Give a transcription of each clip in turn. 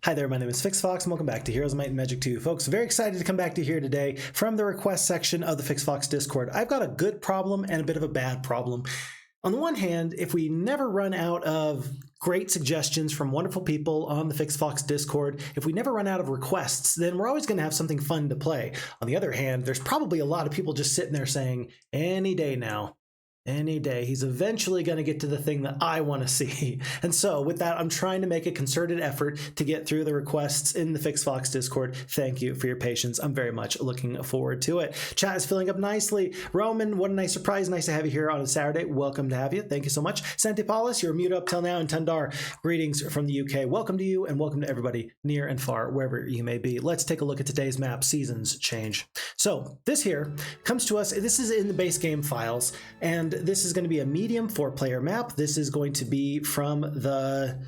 Hi there, my name is Phixfox and welcome back to Heroes, Might and Magic 2. Folks, very excited to come back to here today from the request section of the Phixfox Discord. I've got a good problem and a bit of a bad problem. On the one hand, if we never run out of great suggestions from wonderful people on the Phixfox Discord, if we never run out of requests, then we're always going to have something fun to play. On the other hand, there's probably a lot of people just sitting there saying, any day now. Any day, he's eventually going to get to the thing that I want to see. And so with that, I'm trying to make a concerted effort to get through the requests in the Phixfox Discord. Thank you for your patience. I'm very much looking forward to it. Chat is filling up nicely. Roman, what a nice surprise. Nice to have you here on a Saturday. Welcome to have you. Thank you so much. Santipalis, you're mute up till now. And Tundar, greetings from the UK. Welcome to you and welcome to everybody near and far, wherever you may be. Let's take a look at today's map, Seasons Change. So this here comes to us. This is in the base game files, and this is going to be a medium 4-player map. This is going to be from the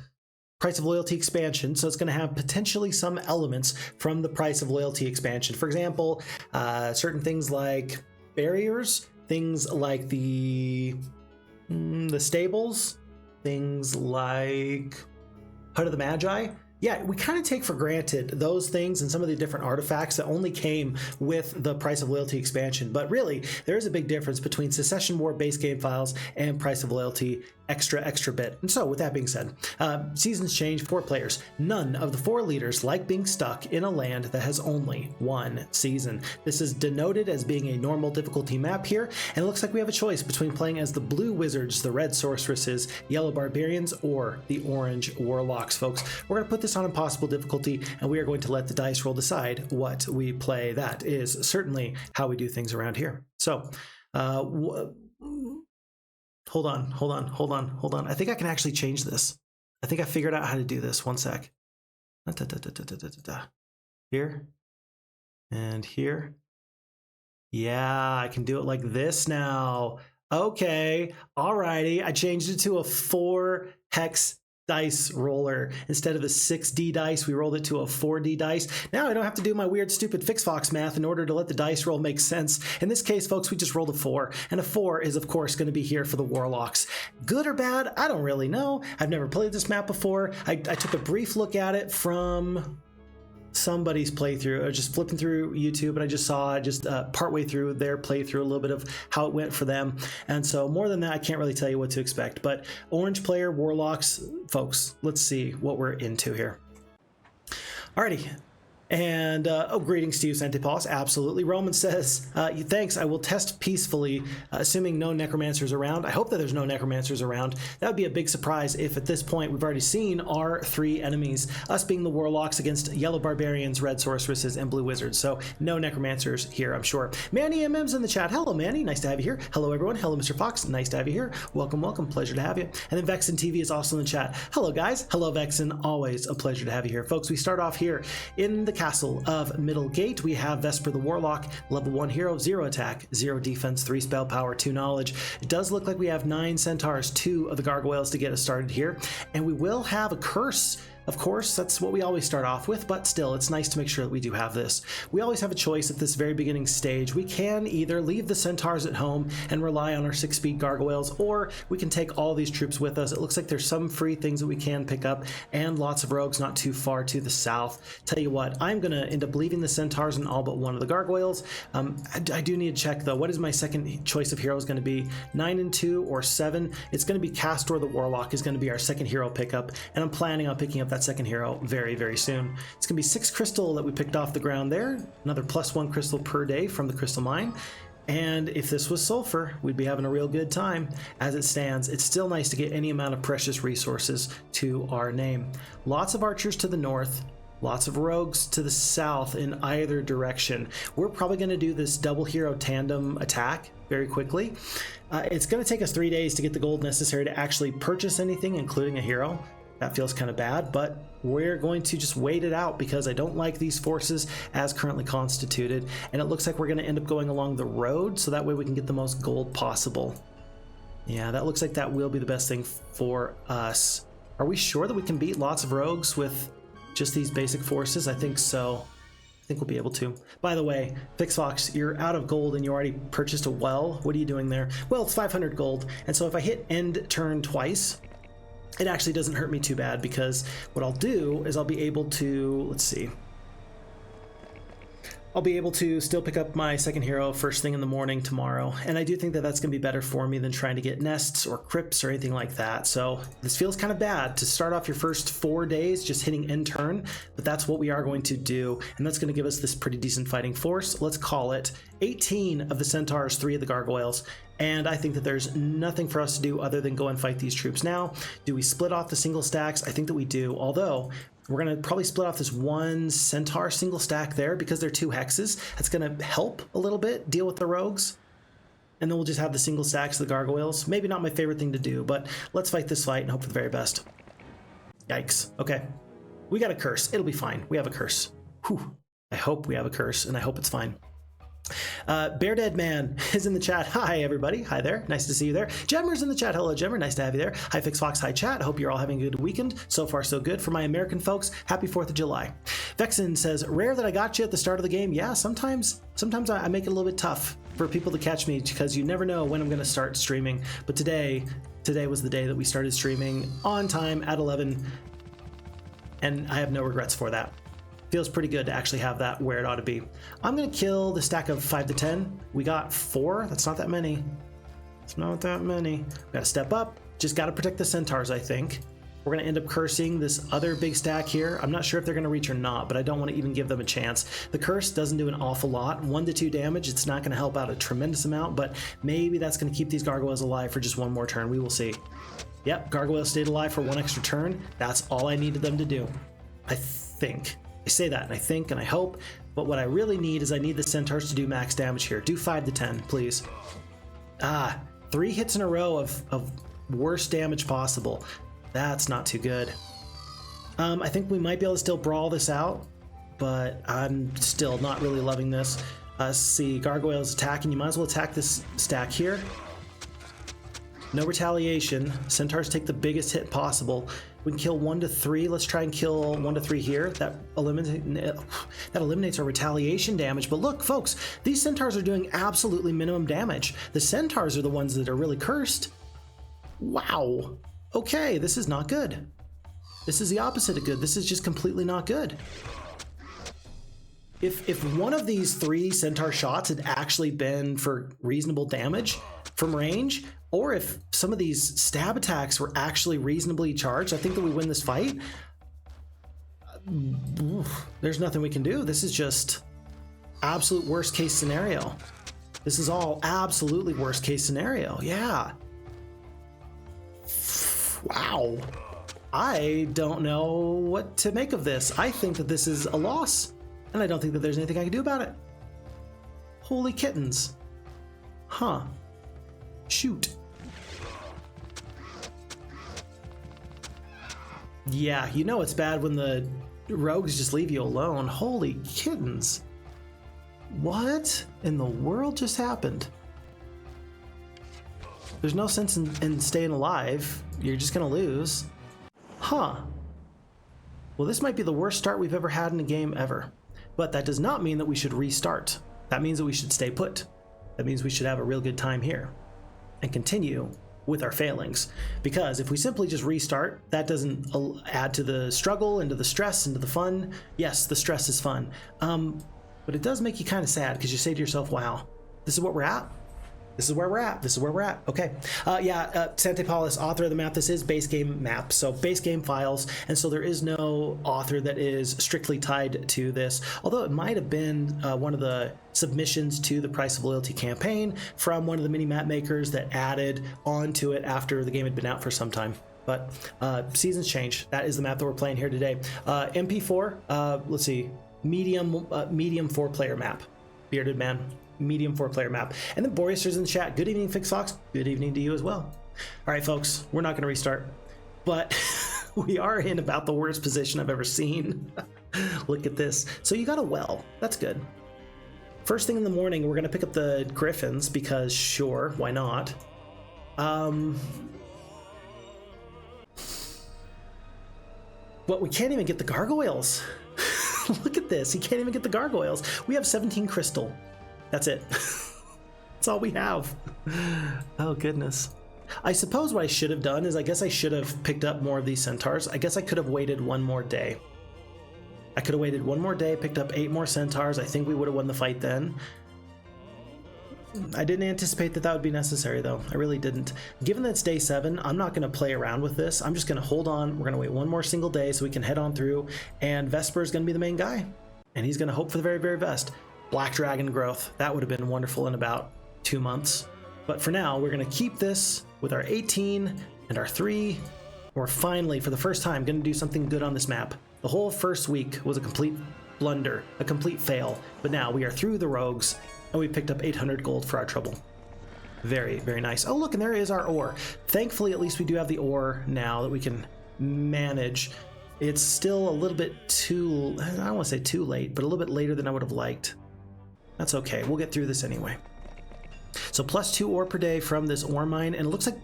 Price of Loyalty expansion, so it's going to have potentially some elements from the Price of Loyalty expansion. For example, certain things like barriers, things like the stables, things like Hut of the Magi. Yeah, we kind of take for granted those things and some of the different artifacts that only came with the Price of Loyalty expansion. But really, there is a big difference between Secession War base game files and Price of Loyalty extra bit. And so with that being said, Seasons Change, 4 players. None of the 4 leaders like being stuck in a land that has only 1 season. This is denoted as being a normal difficulty map here, and it looks like we have a choice between playing as the blue wizards, the red sorceresses, yellow barbarians, or the orange warlocks, folks. We're going to put this on impossible difficulty, and we are going to let the dice roll decide what we play. That is certainly how we do things around here. So, Hold on. I think I can actually change this. I think I figured out how to do this. One sec. Here and here. Yeah, I can do it like this now. Okay, alrighty. I changed it to a 4 hex dice roller. Instead of a 6D dice, we rolled it to a 4D dice. Now I don't have to do my weird, stupid Phixfox math in order to let the dice roll make sense. In this case, folks, we just rolled a 4, and a 4 is, of course, going to be here for the Warlocks. Good or bad? I don't really know. I've never played this map before. I took a brief look at it from somebody's playthrough. I was just flipping through YouTube and I just saw partway through their playthrough a little bit of how it went for them. And so more than that, I can't really tell you what to expect. But orange player, Warlocks, folks, let's see what we're into here. Alrighty. And, greetings to you, Santipalis. Absolutely. Roman says, thanks, I will test peacefully, assuming no necromancers around. I hope that there's no necromancers around. That would be a big surprise if at this point we've already seen our 3 enemies, us being the warlocks against yellow barbarians, red sorceresses, and blue wizards. So no necromancers here, I'm sure. Manny MM's in the chat. Hello, Manny. Nice to have you here. Hello, everyone. Hello, Mr. Fox. Nice to have you here. Welcome. Pleasure to have you. And then Vexen TV is also in the chat. Hello, guys. Hello, Vexen. Always a pleasure to have you here. Folks, we start off here in the Castle of Middle Gate. We have Vesper the Warlock, level 1 hero, 0 attack, 0 defense, 3 spell power, 2 knowledge. It does look like we have 9 centaurs, 2 of the gargoyles to get us started here. And we will have a curse. Of course, that's what we always start off with, but still, it's nice to make sure that we do have this. We always have a choice at this very beginning stage. We can either leave the centaurs at home and rely on our 6-speed gargoyles, or we can take all these troops with us. It looks like there's some free things that we can pick up, and lots of rogues not too far to the south. Tell you what, I'm going to end up leaving the centaurs and all but 1 of the gargoyles. I do need to check, though. What is my second choice of heroes going to be? 9 and 2 or 7? It's going to be Castor the Warlock is going to be our second hero pickup, and I'm planning on picking up that second hero very soon. It's gonna be 6 crystal that we picked off the ground there, another +1 crystal per day from the crystal mine. And if this was Sulfur, we'd be having a real good time. As it stands, it's still nice to get any amount of precious resources to our name. Lots of archers to the north, lots of rogues to the south in either direction. We're probably going to do this double hero tandem attack very quickly. It's going to take us 3 days to get the gold necessary to actually purchase anything, including a hero. That feels kind of bad, but we're going to just wait it out because I don't like these forces as currently constituted. And it looks like we're going to end up going along the road, so that way we can get the most gold possible. Yeah, that looks like that will be the best thing for us. Are we sure that we can beat lots of rogues with just these basic forces? I think so. I think we'll be able to. By the way, Phixfox, you're out of gold and you already purchased a well. What are you doing there? Well, it's 500 gold. And so if I hit end turn twice, it actually doesn't hurt me too bad, because what I'll do is I'll be able to, let's see, I'll be able to still pick up my second hero first thing in the morning tomorrow, and I do think that that's going to be better for me than trying to get nests or crypts or anything like that. So this feels kind of bad to start off your first 4 days just hitting end turn, but that's what we are going to do, and that's going to give us this pretty decent fighting force. Let's call it 18 of the centaurs, 3 of the gargoyles, and I think that there's nothing for us to do other than go and fight these troops now. Do we split off the single stacks? I think that we do, although we're going to probably split off this 1 centaur single stack there because they're 2 hexes. That's going to help a little bit deal with the rogues. And then we'll just have the single stacks of the gargoyles. Maybe not my favorite thing to do, but let's fight this fight and hope for the very best. Yikes. Okay. We got a curse. It'll be fine. We have a curse. Whew. I hope we have a curse, and I hope it's fine. Bear Dead Man is in the chat. Hi everybody. Hi there. Nice to see you there. Gemmer's in the chat. Hello Gemmer. Nice to have you there. Hi Phixfox. Hi chat. Hope you're all having a good weekend. So far so good. For my American folks, happy 4th of July. Vexen says, rare that I got you at the start of the game. Yeah, sometimes I make it a little bit tough for people to catch me because you never know when I'm going to start streaming. But today was the day that we started streaming on time at 11, and I have no regrets for that. Feels pretty good to actually have that where it ought to be. I'm gonna kill the stack of 5 to 10. We got 4. That's not that many. It's not that many. We gotta step up. Just gotta protect the centaurs, I think. We're gonna end up cursing this other big stack here. I'm not sure if they're gonna reach or not, but I don't want to even give them a chance. The curse doesn't do an awful lot. 1 to 2 damage. It's not gonna help out a tremendous amount, but maybe that's gonna keep these gargoyles alive for just 1 more turn. We will see. Yep, gargoyles stayed alive for 1 extra turn. That's all I needed them to do, I think. I say that and I think and I hope, but what I really need is I need the centaurs to do max damage here. Do 5 to 10, please. 3 hits in a row of worst damage possible. That's not too good. I think we might be able to still brawl this out, but I'm still not really loving this. See, gargoyles attacking. You might as well attack this stack here. No retaliation. Centaurs take the biggest hit possible. We can kill 1 to 3. Let's try and kill 1 to 3 here. That eliminates our retaliation damage. But look, folks, these centaurs are doing absolutely minimum damage. The centaurs are the ones that are really cursed. Wow. Okay, this is not good. This is the opposite of good. This is just completely not good. If one of these 3 centaur shots had actually been for reasonable damage from range, or if some of these stab attacks were actually reasonably charged, I think that we win this fight. There's nothing we can do. This is just absolute worst case scenario. This is all absolutely worst case scenario. Yeah. Wow. I don't know what to make of this. I think that this is a loss, and I don't think that there's anything I can do about it. Holy kittens. Huh. Shoot. Yeah, you know it's bad when the rogues just leave you alone. Holy kittens. What in the world just happened? There's no sense in staying alive. You're just gonna lose. Huh. Well, this might be the worst start we've ever had in a game ever. But that does not mean that we should restart. That means that we should stay put. That means we should have a real good time here and continue with our failings. Because if we simply just restart, that doesn't add to the struggle, and to the stress, and to the fun. Yes, the stress is fun. But it does make you kind of sad because you say to yourself, wow, this is what we're at? This is where we're at. This is where we're at. Okay. Sante Paulus, author of the map. This is base game map, so base game files, and so there is no author that is strictly tied to this. Although it might have been one of the submissions to the Price of Loyalty campaign from one of the mini map makers that added onto it after the game had been out for some time. But seasons change. That is the map that we're playing here today. MP4. Let's see. Medium 4-player map. Bearded Man. Medium 4-player map. And then Boreas is in the chat. Good evening, Phixfox. Good evening to you as well. All right, folks, we're not going to restart, but we are in about the worst position I've ever seen. Look at this. So you got a well. That's good. First thing in the morning, we're going to pick up the griffins because sure, why not? But we can't even get the gargoyles. Look at this. He can't even get the gargoyles. We have 17 crystal. That's it. That's all we have. Oh, goodness. I suppose what I should have done is I guess I should have picked up more of these centaurs. I guess I could have waited one more day. I could have waited one more day, picked up 8 more centaurs. I think we would have won the fight then. I didn't anticipate that that would be necessary, though. I really didn't. Given that it's day 7, I'm not going to play around with this. I'm just going to hold on. We're going to wait one more single day so we can head on through. And Vesper is going to be the main guy. And he's going to hope for the very, very best. Black Dragon growth. That would have been wonderful in about 2 months. But for now, we're going to keep this with our 18 and our 3. We're finally, for the first time, going to do something good on this map. The whole first week was a complete blunder, a complete fail. But now we are through the rogues. And we picked up 800 gold for our trouble. Very, very nice. Oh, look, and there is our ore. Thankfully, at least we do have the ore now that we can manage. It's still a little bit too, I don't want to say too late, but a little bit later than I would have liked. That's okay. We'll get through this anyway. So +2 ore per day from this ore mine. And it looks like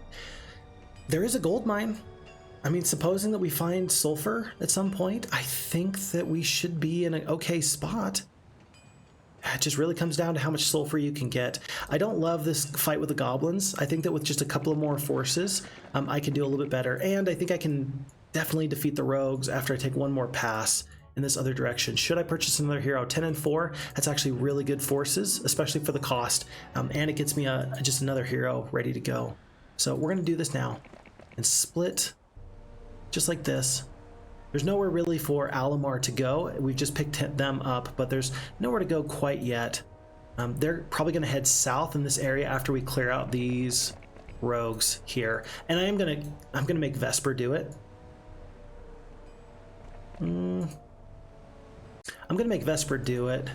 there is a gold mine. I mean, supposing that we find sulfur at some point, I think that we should be in an okay spot. It just really comes down to how much sulfur you can get. I don't love this fight with the goblins. I think that with just a couple of more forces, I can do a little bit better. And I think I can definitely defeat the rogues after I take one more pass in this other direction. Should I purchase another hero? 10 and 4, that's actually really good forces, especially for the cost. And it gets me just another hero ready to go. So we're going to do this now and split just like this. There's nowhere really for Alamar to go. We've just picked them up, but there's nowhere to go quite yet. They're probably going to head south in this area after we clear out these rogues here. And I'm gonna make Vesper do it. I'm gonna make Vesper do it.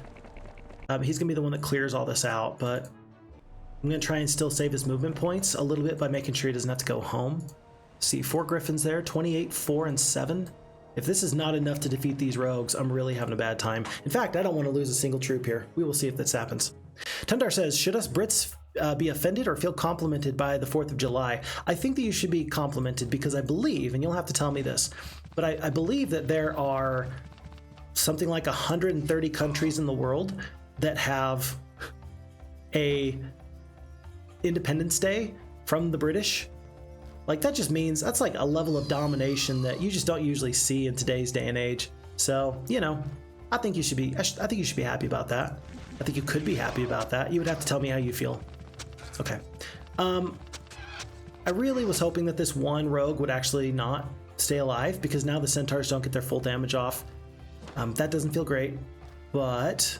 He's gonna be the one that clears all this out, but I'm gonna try and still save his movement points a little bit by making sure he doesn't have to go home. See, 4 griffins there, 28, 4, and 7. If this is not enough to defeat these rogues, I'm really having a bad time. In fact, I don't want to lose a single troop here. We will see if this happens. Tundar says, should us Brits be offended or feel complimented by the 4th of July? I think that you should be complimented because I believe, and you'll have to tell me this, but I believe that there are something like 130 countries in the world that have a Independence Day from the British. Like, that just means that's like a level of domination that you just don't usually see in today's day and age. So, you know, I think you should be happy about that. I think you could be happy about that. You would have to tell me how you feel. Okay. I really was hoping that this one rogue would actually not stay alive, because now the centaurs don't get their full damage off. That doesn't feel great, but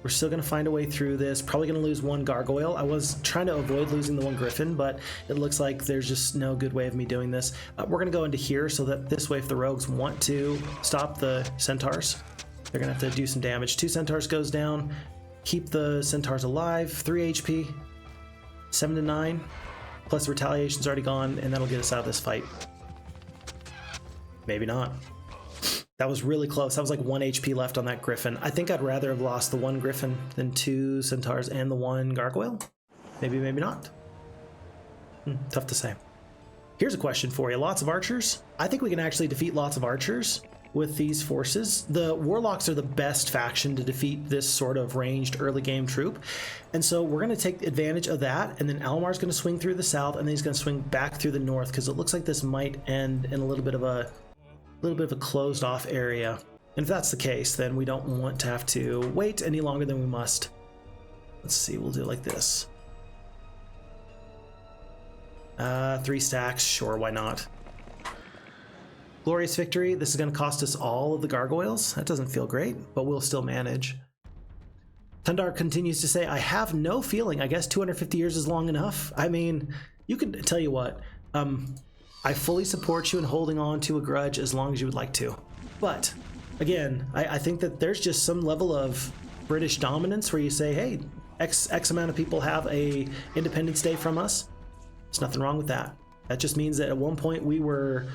we're still going to find a way through this. Probably going to lose 1 gargoyle. I was trying to avoid losing the 1 griffin, but it looks like there's just no good way of me doing this. We're going to go into here so that this way, if the rogues want to stop the centaurs, they're going to have to do some damage. 2 centaurs goes down. Keep the centaurs alive. 3 HP. 7 to 9. Plus retaliation's already gone, and that'll get us out of this fight. Maybe not. That was really close. That was like 1 HP left on that griffin. I think I'd rather have lost the 1 griffin than 2 centaurs and the 1 gargoyle. Maybe, maybe not. Tough to say. Here's a question for you. Lots of archers? I think we can actually defeat lots of archers with these forces. The warlocks are the best faction to defeat this sort of ranged early game troop. And so we're going to take advantage of that. And then Alamar's going to swing through the south, and then he's going to swing back through the north, because it looks like this might end in a little bit of a closed off area. And if that's the case, then we don't want to have to wait any longer than we must. Let's see, we'll do it like this. 3 stacks, sure, why not? Glorious victory. This is going to cost us all of the gargoyles. That doesn't feel great, but we'll still manage. Tundar continues to say, I have no feeling. I guess 250 years is long enough. I mean, you can tell you what, I fully support you in holding on to a grudge as long as you would like to. But again, I think that there's just some level of British dominance where you say, hey, X amount of people have a Independence Day from us. There's nothing wrong with that. That just means that at one point we were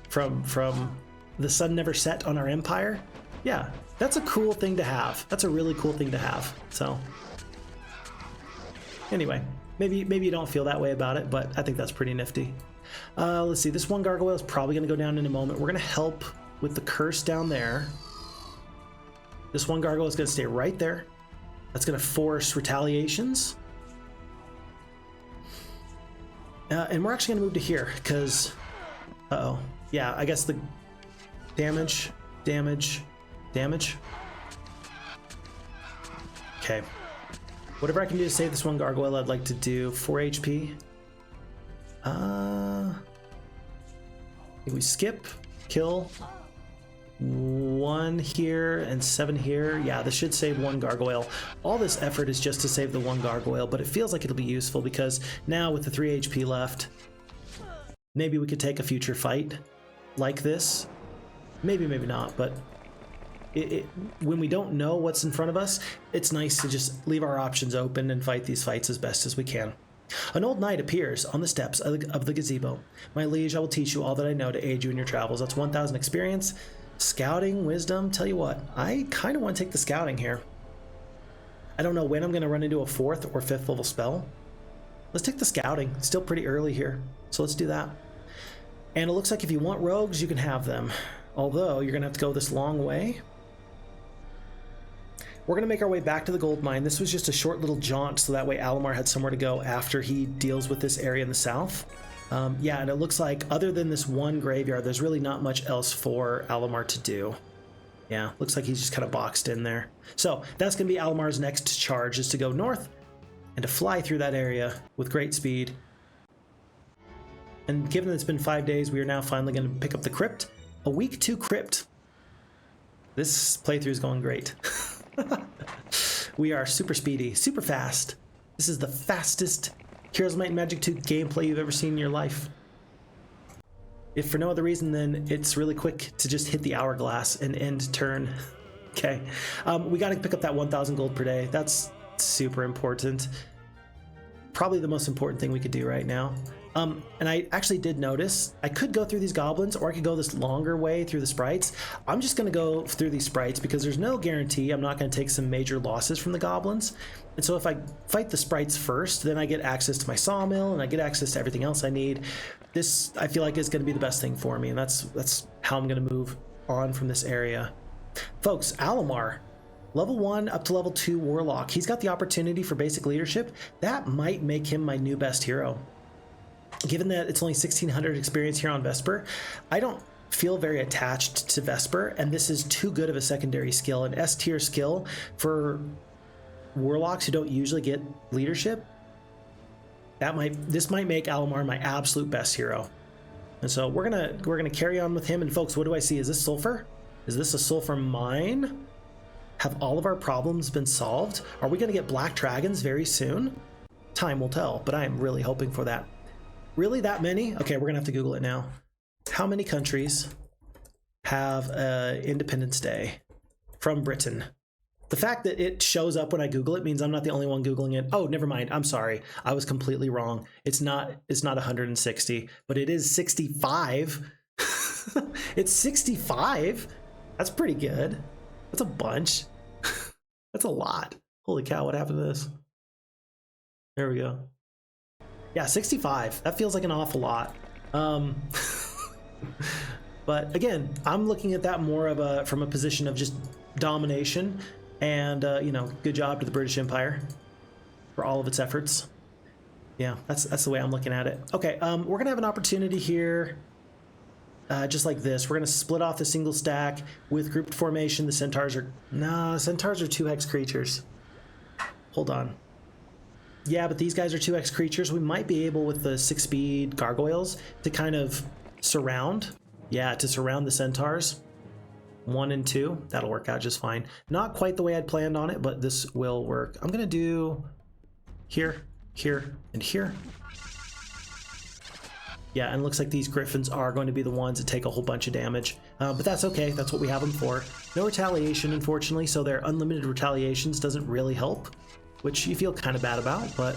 from the sun never set on our empire. Yeah, that's a cool thing to have. That's a really cool thing to have. So anyway, maybe you don't feel that way about it, but I think that's pretty nifty. Let's see, this 1 gargoyle is probably going to go down in a moment. We're going to help with the curse down there. This 1 gargoyle is going to stay right there. That's going to force retaliations. And we're actually gonna move to here because, uh-oh. Yeah, I guess the damage. Okay. Whatever I can do to save this one gargoyle, I'd like to do. 4 HP. I think we skip, kill. 1 here and 7 here. Yeah, this should save 1 gargoyle. All this effort is just to save the 1 gargoyle, but it feels like it'll be useful because now with the 3 HP left, maybe we could take a future fight like this. Maybe, maybe not, but when we don't know what's in front of us, it's nice to just leave our options open and fight these fights as best as we can. An old knight appears on the steps of the gazebo. My liege, I will teach you all that I know to aid you in your travels. That's 1,000 experience. Scouting, wisdom, tell you what, I kind of want to take the scouting here. I don't know when I'm going to run into a 4th or 5th level spell. Let's take the scouting. It's still pretty early here, so let's do that. And it looks like if you want rogues, you can have them. Although, you're going to have to go this long way. We're going to make our way back to the gold mine. This was just a short little jaunt, so that way Alamar had somewhere to go after he deals with this area in the south. Yeah, and it looks like other than this one graveyard, there's really not much else for Alamar to do. Yeah, looks like he's just kind of boxed in there. So that's going to be Alamar's next charge, is to go north and to fly through that area with great speed. And given that it's been 5 days, we are now finally going to pick up the crypt. A week 2 crypt. This playthrough is going great. We are super speedy, super fast. This is the fastest Heroes of Might and Magic 2 gameplay you've ever seen in your life. If for no other reason, then it's really quick to just hit the hourglass and end turn. Okay, we got to pick up that 1,000 gold per day. That's super important. Probably the most important thing we could do right now. And I actually did notice I could go through these goblins, or I could go this longer way through the sprites. I'm just going to go through these sprites because there's no guarantee I'm not going to take some major losses from the goblins. And so if I fight the sprites first, then I get access to my sawmill and I get access to everything else I need. This, I feel like, is going to be the best thing for me, and that's how I'm going to move on from this area. Folks, Alamar, level 1 up to level 2 warlock. He's got the opportunity for basic leadership. That might make him my new best hero. Given that it's only 1,600 experience here on Vesper, I don't feel very attached to Vesper, and this is too good of a secondary skill, an S tier skill for warlocks who don't usually get leadership. This might make Alamar my absolute best hero. And so we're gonna carry on with him. And folks, what do I see? Is this Sulfur? Is this a Sulfur mine? Have all of our problems been solved? Are we gonna get black dragons very soon? Time will tell, but I am really hoping for that. Really, that many? Okay, we're gonna have to Google it now. How many countries have Independence Day from Britain? The fact that it shows up when I Google it means I'm not the only one Googling it. Oh, never mind. I'm sorry. I was completely wrong. It's not 160, but it is 65. It's 65. That's pretty good. That's a bunch. That's a lot. Holy cow, what happened to this? There we go. Yeah, 65. That feels like an awful lot. But again, I'm looking at that more from a position of just domination, and you know, good job to the British Empire for all of its efforts. Yeah, that's the way I'm looking at it. Okay, we're gonna have an opportunity here, just like this. We're gonna split off the single stack with grouped formation. The centaurs are 2-hex creatures. Hold on. Yeah, but these guys are 2-hex creatures. We might be able, with the 6-speed gargoyles, to kind of surround. Yeah, to surround the centaurs. 1 and 2. That'll work out just fine. Not quite the way I'd planned on it, but this will work. I'm going to do here, here, and here. Yeah, and it looks like these griffins are going to be the ones that take a whole bunch of damage. But that's okay. That's what we have them for. No retaliation, unfortunately, so their unlimited retaliations doesn't really help, which you feel kind of bad about, but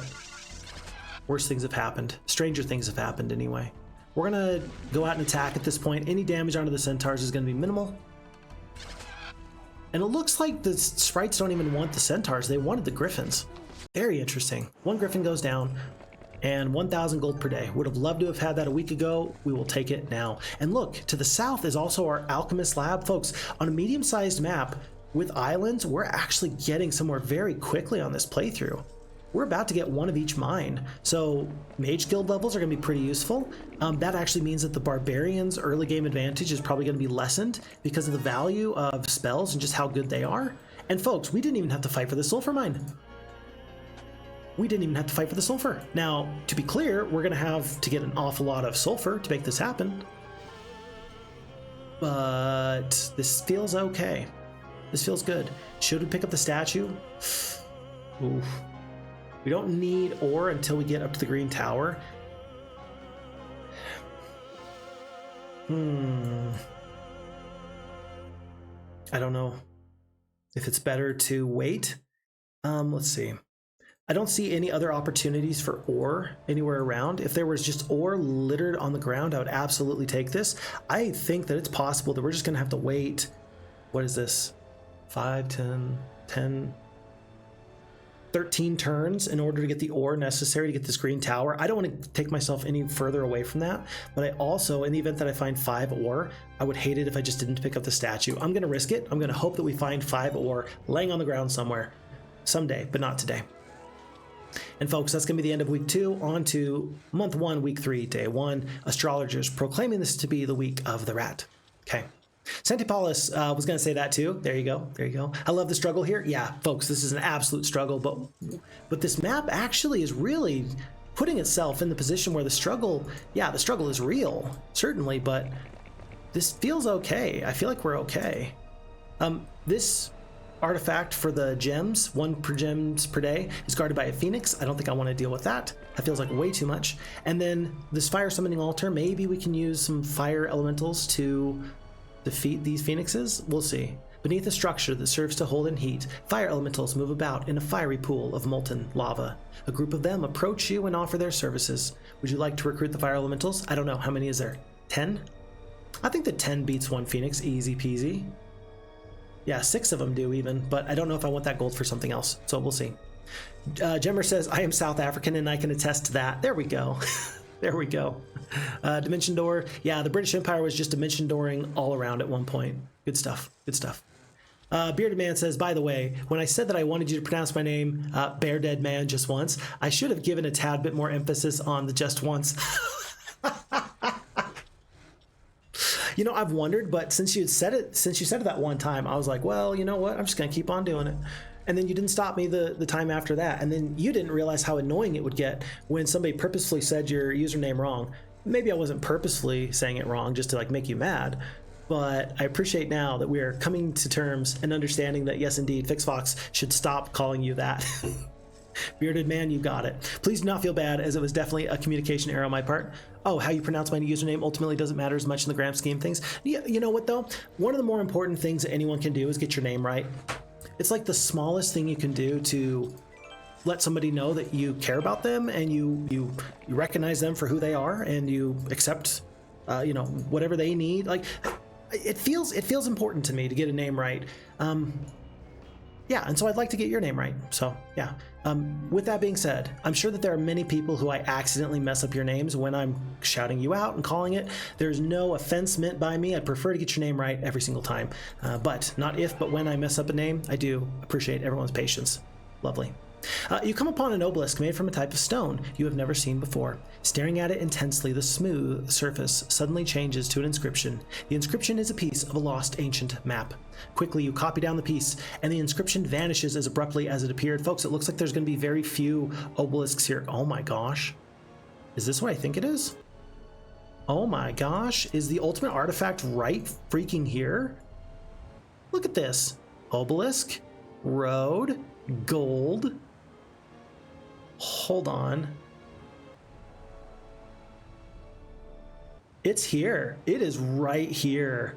worse things have happened. Stranger things have happened anyway. We're gonna go out and attack at this point. Any damage onto the centaurs is gonna be minimal. And it looks like the sprites don't even want the centaurs, they wanted the griffins. Very interesting. 1 griffin goes down, and 1,000 gold per day. Would have loved to have had that a week ago. We will take it now. And look, to the south is also our alchemist lab. Folks, on a medium-sized map, with islands, we're actually getting somewhere very quickly on this playthrough. we're about to get one of each mine. So mage guild levels are going to be pretty useful. That actually means that the barbarians' early game advantage is probably going to be lessened because of the value of spells and just how good they are. And folks, we didn't even have to fight for the sulfur mine. We didn't even have to fight for the sulfur. Now, to be clear, we're going to have to get an awful lot of sulfur to make this happen. But this feels okay. This feels good. Should we pick up the statue? Oof. We don't need ore until we get up to the green tower. I don't know if it's better to wait. Let's see. I don't see any other opportunities for ore anywhere around. If there was just ore littered on the ground, I would absolutely take this. I think that it's possible that we're just gonna have to wait. What is this? 5, 10, 13 turns in order to get the ore necessary to get this green tower. I don't want to take myself any further away from that, but I also, in the event that I find 5 ore, I would hate it if I just didn't pick up the statue. I'm gonna risk it. I'm gonna hope that we find 5 ore laying on the ground somewhere, someday, but not today. And folks, that's going to be the end of week 2. On to month 1, week 3, day 1. Astrologers proclaiming this to be the week of the rat. Okay. Santipalis was going to say that too. There you go. There you go. I love the struggle here. Yeah, folks, this is an absolute struggle, but this map actually is really putting itself in the position where the struggle, yeah, the struggle is real, certainly, but this feels okay. I feel like we're okay. This artifact for the gems, 1 per gems per day, is guarded by a phoenix. I don't think I want to deal with that. That feels like way too much. And then this fire summoning altar, maybe we can use some fire elementals to defeat these phoenixes. We'll see. Beneath a structure that serves to hold in heat, fire elementals move about in a fiery pool of molten lava. A group of them approach you and offer their services. Would you like to recruit the fire elementals? I don't know. How many is there? 10? I think that 10 beats 1 phoenix. Easy peasy. Yeah, 6 of them do even, but I don't know if I want that gold for something else, so we'll see. Jemmer says, I am South African and I can attest to that. There we go. There we go. Dimension door. Yeah, the British Empire was just dimension dooring all around at one point. Good stuff. Good stuff. Bearded Man says, by the way, when I said that I wanted you to pronounce my name, Bear Dead Man, just once, I should have given a tad bit more emphasis on the just once. You know, I've wondered, but since you said it that one time, I was like, well, you know what? I'm just going to keep on doing it. And then you didn't stop me the time after that. And then you didn't realize how annoying it would get when somebody purposefully said your username wrong. Maybe I wasn't purposefully saying it wrong just to like make you mad. But I appreciate now that we are coming to terms and understanding that, yes, indeed, Phixfox should stop calling you that. Bearded Man, you got it. Please do not feel bad, as it was definitely a communication error on my part. Oh, how you pronounce my username ultimately doesn't matter as much in the grand scheme of things. You know what, though? One of the more important things that anyone can do is get your name right. It's like the smallest thing you can do to let somebody know that you care about them and you recognize them for who they are and you accept, you know, whatever they need. Like, it feels important to me to get a name right. Yeah, and so I'd like to get your name right. So yeah. With that being said, I'm sure that there are many people who I accidentally mess up your names when I'm shouting you out and calling it. There's no offense meant by me. I'd prefer to get your name right every single time. But not if, but when I mess up a name, I do appreciate everyone's patience. Lovely. You come upon an obelisk made from a type of stone you have never seen before. Staring at it intensely, the smooth surface suddenly changes to an inscription. The inscription is a piece of a lost ancient map. Quickly, you copy down the piece, and the inscription vanishes as abruptly as it appeared. Folks, it looks like there's going to be very few obelisks here. Oh my gosh. Is this what I think it is? Oh my gosh. Is the ultimate artifact right freaking here? Look at this. Obelisk, road, gold. Hold on. It's here. It is right here.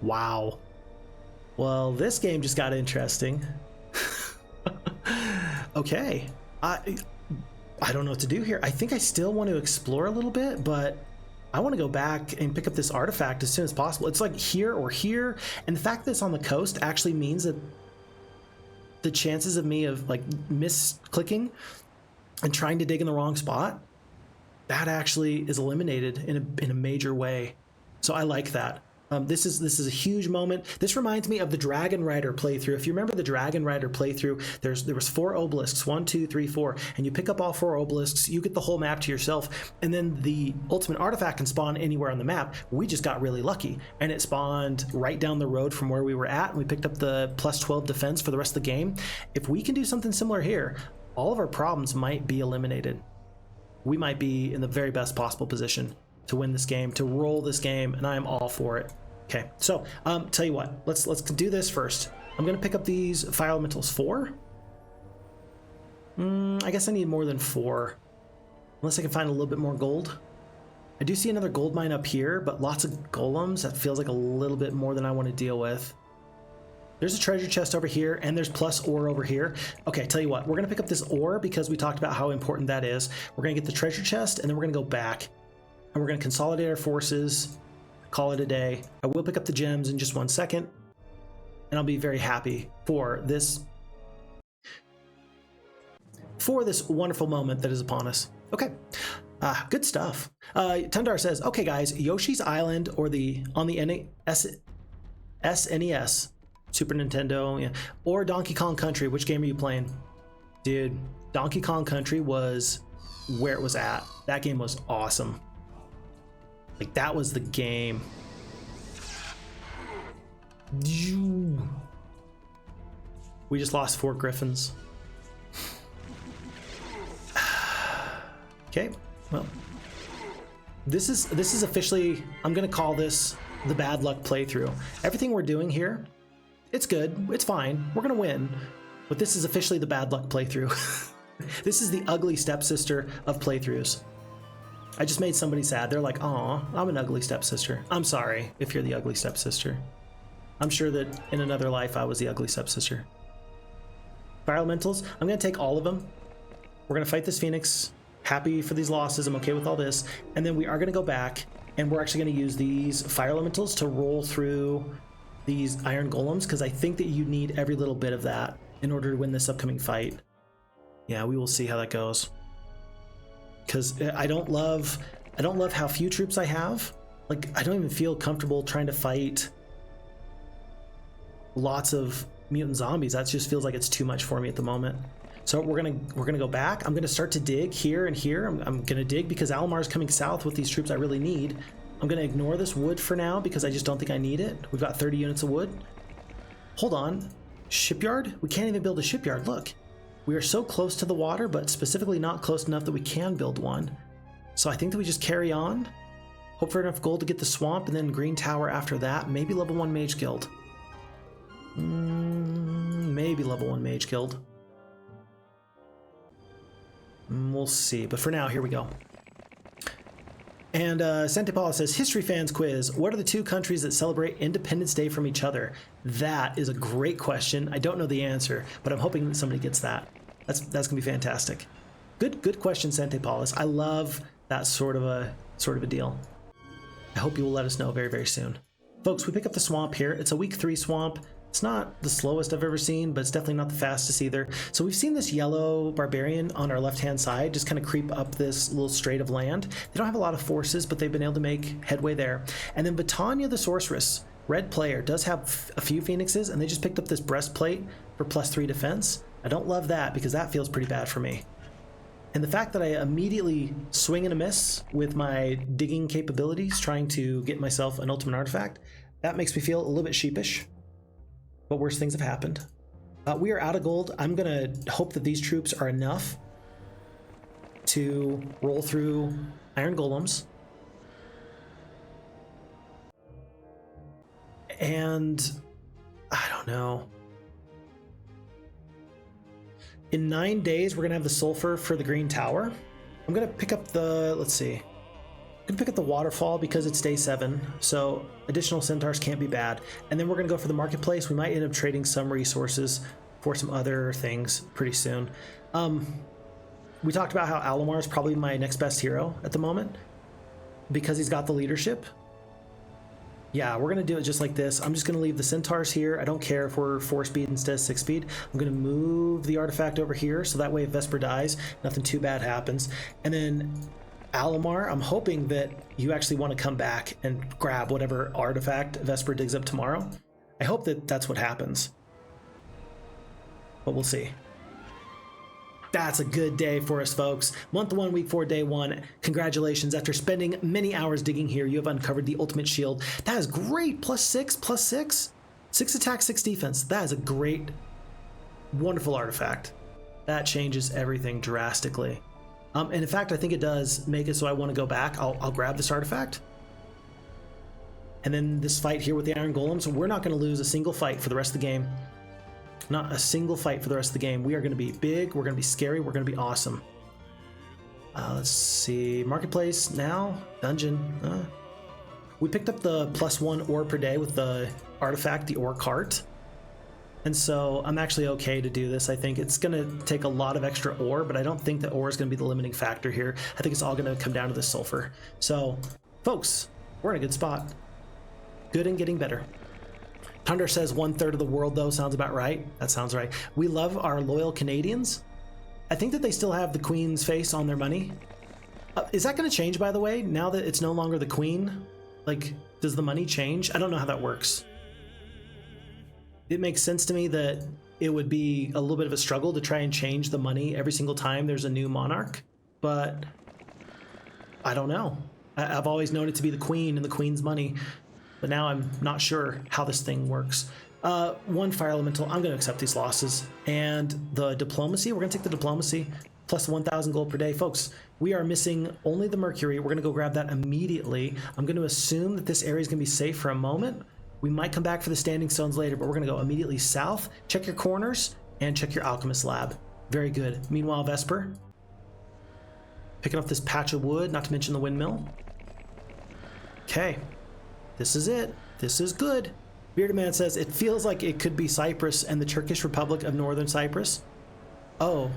Wow. Well, this game just got interesting. Okay. I don't know what to do here. I think I still want to explore a little bit, but I want to go back and pick up this artifact as soon as possible. It's like here or here, and the fact that it's on the coast actually means that the chances of me of like misclicking and trying to dig in the wrong spot, that actually is eliminated in a major way. So I like that. This is a huge moment. This reminds me of the Dragon Rider playthrough. If you remember the Dragon Rider playthrough, there was 4 obelisks, 1, 2, 3, 4, and you pick up all 4 obelisks, you get the whole map to yourself, and then the ultimate artifact can spawn anywhere on the map. We just got really lucky, and it spawned right down the road from where we were at, and we picked up the plus 12 defense for the rest of the game. If we can do something similar here, all of our problems might be eliminated. We might be in the very best possible position to win this game, to roll this game, and I am all for it. Okay, so tell you what, let's do this first. I'm gonna pick up these fire elementals. 4. I guess I need more than 4, unless I can find a little bit more gold. I do see another gold mine up here, but lots of golems. That feels like a little bit more than I want to deal with. There's a treasure chest over here, and there's plus ore over here. Okay, tell you what, we're gonna pick up this ore because we talked about how important that is. We're gonna get the treasure chest, and then we're gonna go back, and we're gonna consolidate our forces, call it a day. I will pick up the gems in just 1 second, and I'll be very happy for this wonderful moment that is upon us. Okay, good stuff. Tundar says, okay guys, Yoshi's Island or on the SNES, Super Nintendo, yeah, or Donkey Kong Country, which game are you playing? Dude, Donkey Kong Country was where it was at. That game was awesome. Like, that was the game. We just lost 4 griffins. Okay, well, this is officially, I'm gonna call this the bad luck playthrough. Everything we're doing here, it's good, it's fine, we're gonna win, but this is officially the bad luck playthrough. This is the ugly stepsister of playthroughs. I just made somebody sad. They're like, aw, I'm an ugly stepsister. I'm sorry if you're the ugly stepsister. I'm sure that in another life I was the ugly stepsister. Fire elementals, I'm gonna take all of them. We're gonna fight this phoenix. Happy for these losses, I'm okay with all this. And then we are gonna go back, and we're actually gonna use these fire elementals to roll through these iron golems, because I think that you need every little bit of that in order to win this upcoming fight. Yeah, we will see how that goes. Because I don't love how few troops I have. Like, I don't even feel comfortable trying to fight lots of mutant zombies. That just feels like it's too much for me at the moment. So we're gonna go back. I'm gonna start to dig here and here. I'm gonna dig because Almar's coming south with these troops I really need. I'm gonna ignore this wood for now because I just don't think I need it. We've got 30 units of wood. Hold on, shipyard? We can't even build a shipyard, look. We are so close to the water, but specifically not close enough that we can build one. So I think that we just carry on, hope for enough gold to get the swamp, and then green tower after that. Maybe level 1 mage guild. Maybe level 1 mage guild. We'll see, but for now, here we go. And Sante Paula says, History Fans Quiz. What are the 2 countries that celebrate Independence Day from each other? That is a great question. I don't know the answer, but I'm hoping that somebody gets that. That's gonna be fantastic. Good question, Sante Paulus. I love that sort of a deal. I hope you will let us know very, very soon. Folks, we pick up the swamp here. It's a week 3 swamp. It's not the slowest I've ever seen, but it's definitely not the fastest either. So we've seen this yellow barbarian on our left-hand side just kind of creep up this little strait of land. They don't have a lot of forces, but they've been able to make headway there. And then Vatawna the sorceress, red player, does have a few phoenixes, and they just picked up this breastplate for +3 defense. I don't love that because that feels pretty bad for me. And the fact that I immediately swing and a miss with my digging capabilities, trying to get myself an ultimate artifact, that makes me feel a little bit sheepish. But worse things have happened. We are out of gold. I'm gonna hope that these troops are enough to roll through iron golems. And I don't know. In 9 days, we're gonna have the sulfur for the green tower. I'm gonna pick up the, let's see. I'm gonna pick up the waterfall because it's day 7, so additional centaurs can't be bad. And then we're gonna go for the marketplace. We might end up trading some resources for some other things pretty soon. We talked about how Alomar is probably my next best hero at the moment because he's got the leadership. Yeah, we're gonna do it just like this. I'm just gonna leave the centaurs here. I don't care if we're 4 speed instead of 6 speed. I'm gonna move the artifact over here so that way if Vesper dies, nothing too bad happens. And then Alamar, I'm hoping that you actually want to come back and grab whatever artifact Vesper digs up tomorrow. I hope that that's what happens. But we'll see. That's a good day for us, folks. Month 1, week 4, day 1. Congratulations. After spending many hours digging here, you have uncovered the ultimate shield. That is great. +6, +6. 6 attack, 6 defense. That is a great, wonderful artifact. That changes everything drastically. And in fact, I think it does make it so I want to go back. I'll grab this artifact. And then this fight here with the Iron Golems, we're not going to lose a single fight for the rest of the game. Not a single fight for the rest of the game. We are going to be big, we're going to be scary, we're going to be awesome. Let's see, Marketplace now, Dungeon. We picked up the +1 ore per day with the artifact, the ore cart. And so I'm actually okay to do this. I think it's going to take a lot of extra ore, but I don't think that ore is going to be the limiting factor here. I think it's all going to come down to the sulfur. So, folks, we're in a good spot. Good and getting better. Thunder says 1/3 of the world, though, sounds about right. That sounds right. We love our loyal Canadians. I think that they still have the Queen's face on their money. Is that going to change, by the way, now that it's no longer the Queen? Like, does the money change? I don't know how that works. It makes sense to me that it would be a little bit of a struggle to try and change the money every single time there's a new monarch, but I don't know. I've always known it to be the Queen and the Queen's money. But now I'm not sure how this thing works. 1 fire elemental, I'm going to accept these losses. And the diplomacy, we're going to take the diplomacy, plus 1,000 gold per day. Folks, we are missing only the mercury. We're going to go grab that immediately. I'm going to assume that this area is going to be safe for a moment. We might come back for the standing stones later, but we're going to go immediately south. Check your corners and check your alchemist lab. Very good. Meanwhile, Vesper, picking up this patch of wood, not to mention the windmill. Okay. This is it. This is good. Bearded Man says, it feels like it could be Cyprus and the Turkish Republic of Northern Cyprus. Oh,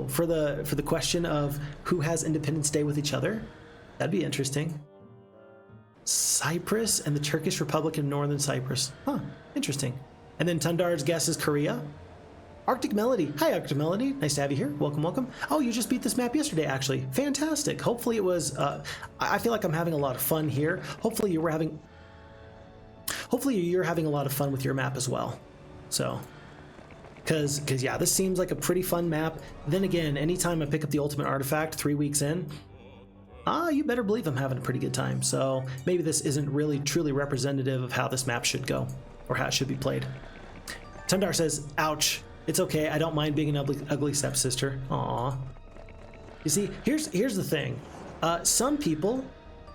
for the question of who has Independence Day with each other? That'd be interesting. Cyprus and the Turkish Republic of Northern Cyprus. Huh, interesting. And then Tundar's guess is Korea. Arctic Melody. Hi, Arctic Melody. Nice to have you here. Welcome, welcome. Oh, you just beat this map yesterday, actually. Fantastic. Hopefully it was... I feel like I'm having a lot of fun here. Hopefully you're having a lot of fun with your map as well. So... Because yeah, this seems like a pretty fun map. Then again, anytime I pick up the ultimate artifact 3 weeks in, you better believe I'm having a pretty good time. So maybe this isn't really truly representative of how this map should go, or how it should be played. Tundar says, ouch. It's okay, I don't mind being an ugly stepsister. Aww. You see, here's the thing. Some people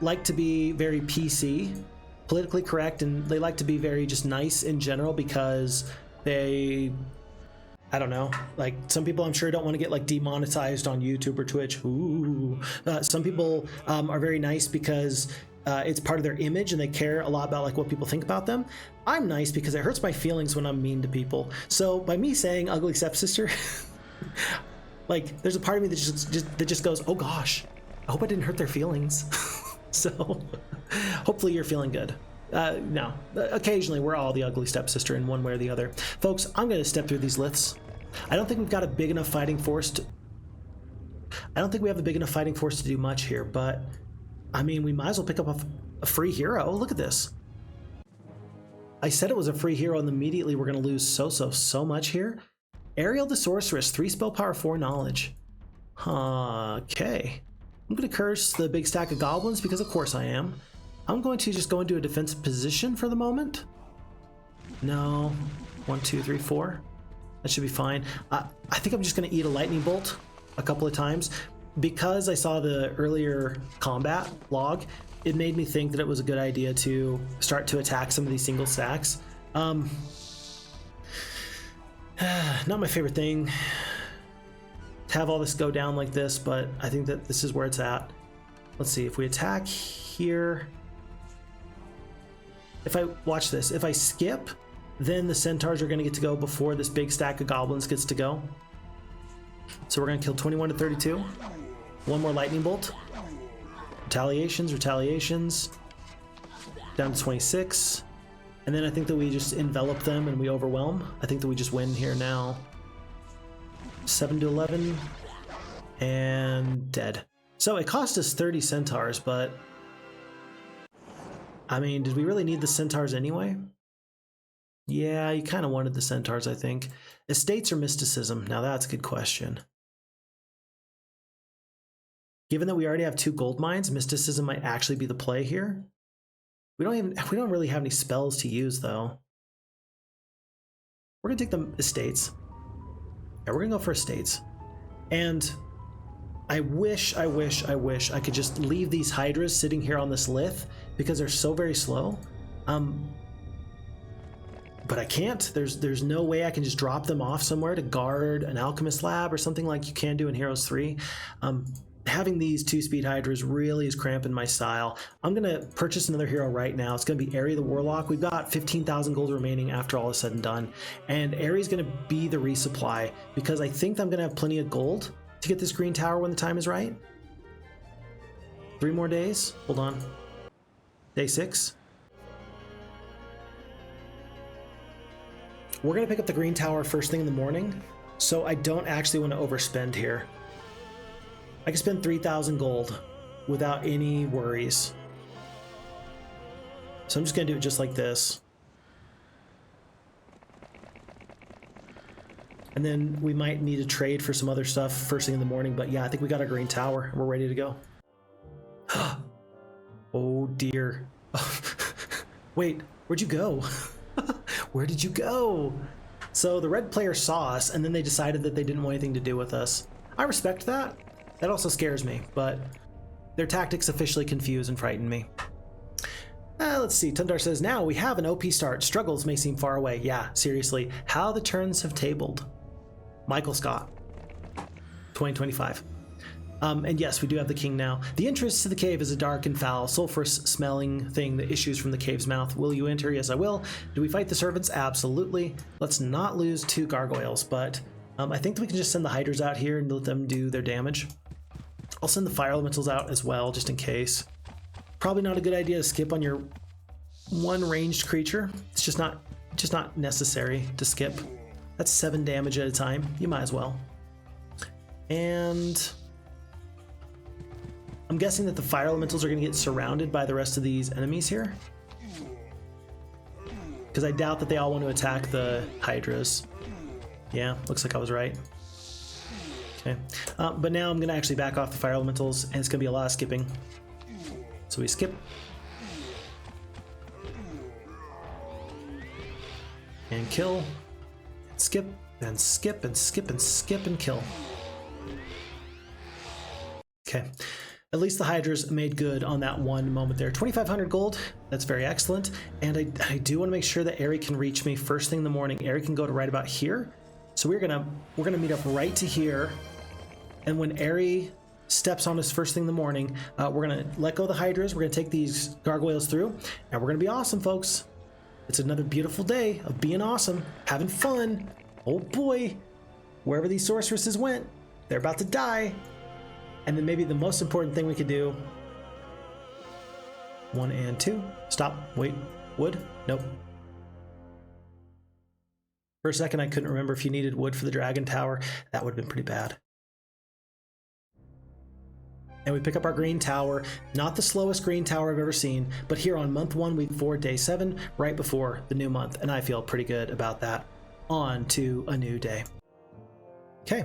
like to be very PC, politically correct, and they like to be very just nice in general because they... I don't know, like some people I'm sure don't want to get like demonetized on YouTube or Twitch. Ooh. Some people are very nice because it's part of their image and they care a lot about like what people think about them. I'm nice because it hurts my feelings when I'm mean to people. So by me saying ugly stepsister, like there's a part of me that just goes, oh gosh, I hope I didn't hurt their feelings. So hopefully you're feeling good. No, occasionally we're all the ugly stepsister in one way or the other. Folks, I'm going to step through these Liths. I don't think we've got a big enough fighting force to... I don't think we have a big enough fighting force to do much here, but I mean, we might as well pick up a free hero. Oh, look at this. I said it was a free hero and immediately we're going to lose so much here. Ariel the Sorceress, 3 spell power, 4 knowledge. Okay. I'm going to curse the big stack of goblins because of course I am. I'm going to just go into a defensive position for the moment. No. 1, 2, 3, 4. That should be fine. I think I'm just going to eat a lightning bolt a couple of times. Because I saw the earlier combat log, it made me think that it was a good idea to start to attack some of these single stacks. Not my favorite thing to have all this go down like this, but I think that this is where it's at. Let's see, if we attack here... If I watch this, if I skip, then the centaurs are going to get to go before this big stack of goblins gets to go. So we're going to kill 21 to 32. 1 more lightning bolt. Retaliations. Down to 26. And then I think that we just envelop them and we overwhelm. I think that we just win here now. 7 to 11. And dead. So it cost us 30 centaurs, but I mean, did we really need the centaurs anyway? Yeah, you kind of wanted the centaurs, I think. Estates or mysticism? Now that's a good question. Given that we already have 2 gold mines, mysticism might actually be the play here. We don't really have any spells to use though. We're gonna take the estates. Yeah, we're gonna go for estates. And I wish I could just leave these hydras sitting here on this lith because they're so very slow. But I can't. There's no way I can just drop them off somewhere to guard an alchemist lab or something like you can do in Heroes 3. Having these 2-speed hydras really is cramping my style. I'm gonna purchase another hero right now. It's gonna be Aerie the Warlock. We've got 15,000 gold remaining after all is said and done. And Aerie's gonna be the resupply because I think I'm gonna have plenty of gold to get this green tower when the time is right. 3 more days. Hold on. Day 6. We're gonna pick up the green tower first thing in the morning, so I don't actually want to overspend here. I can spend 3,000 gold without any worries. So I'm just gonna do it just like this. And then we might need to trade for some other stuff first thing in the morning, but yeah, I think we got our green tower and we're ready to go. Oh dear. Wait, where'd you go? Where did you go? So the red player saw us and then they decided that they didn't want anything to do with us. I respect that. That also scares me, but their tactics officially confuse and frighten me. Let's see, Tundar says, now we have an OP start. Struggles may seem far away. Yeah, seriously. How the turns have tabled. Michael Scott, 2025. And yes, we do have the king now. The entrance to the cave is a dark and foul, sulfurous smelling thing that issues from the cave's mouth. Will you enter? Yes, I will. Do we fight the servants? Absolutely. Let's not lose 2 gargoyles, but I think that we can just send the hydras out here and let them do their damage. I'll send the fire elementals out as well, just in case. Probably not a good idea to skip on your 1 ranged creature. It's just not necessary to skip. That's 7 damage at a time. You might as well. And I'm guessing that the fire elementals are going to get surrounded by the rest of these enemies here, because I doubt that they all want to attack the hydras. Yeah, looks like I was right. Okay, but now I'm going to actually back off the fire elementals, and it's going to be a lot of skipping. So we skip. And kill. Skip, and skip, and skip, and skip, and kill. Okay. At least the hydras made good on that one moment there. 2,500 gold. That's very excellent. And I do want to make sure that Aerie can reach me first thing in the morning. Aerie can go to right about here. So we're gonna meet up right to here. And when Aerie steps on us first thing in the morning, we're gonna let go of the hydras. We're gonna take these gargoyles through, and we're gonna be awesome, folks. It's another beautiful day of being awesome, having fun. Oh boy, wherever these sorceresses went, they're about to die. And then maybe the most important thing we could do. 1 and 2. Stop. Wait. Wood? Nope. For a second, I couldn't remember if you needed wood for the dragon tower. That would have been pretty bad. And we pick up our green tower. Not the slowest green tower I've ever seen, but here on month 1, week 4, day 7, right before the new month. And I feel pretty good about that. On to a new day. Okay.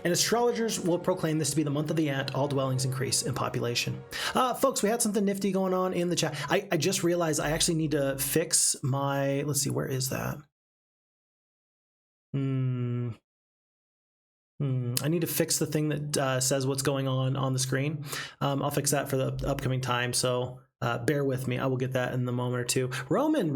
And astrologers will proclaim this to be the month of the ant. All dwellings increase in population. Folks, we had something nifty going on in the chat. I just realized I actually need to fix my, let's see, where is that? I need to fix the thing that says what's going on the screen. I'll fix that for the upcoming time, so bear with me. I will get that in a moment or two. Roman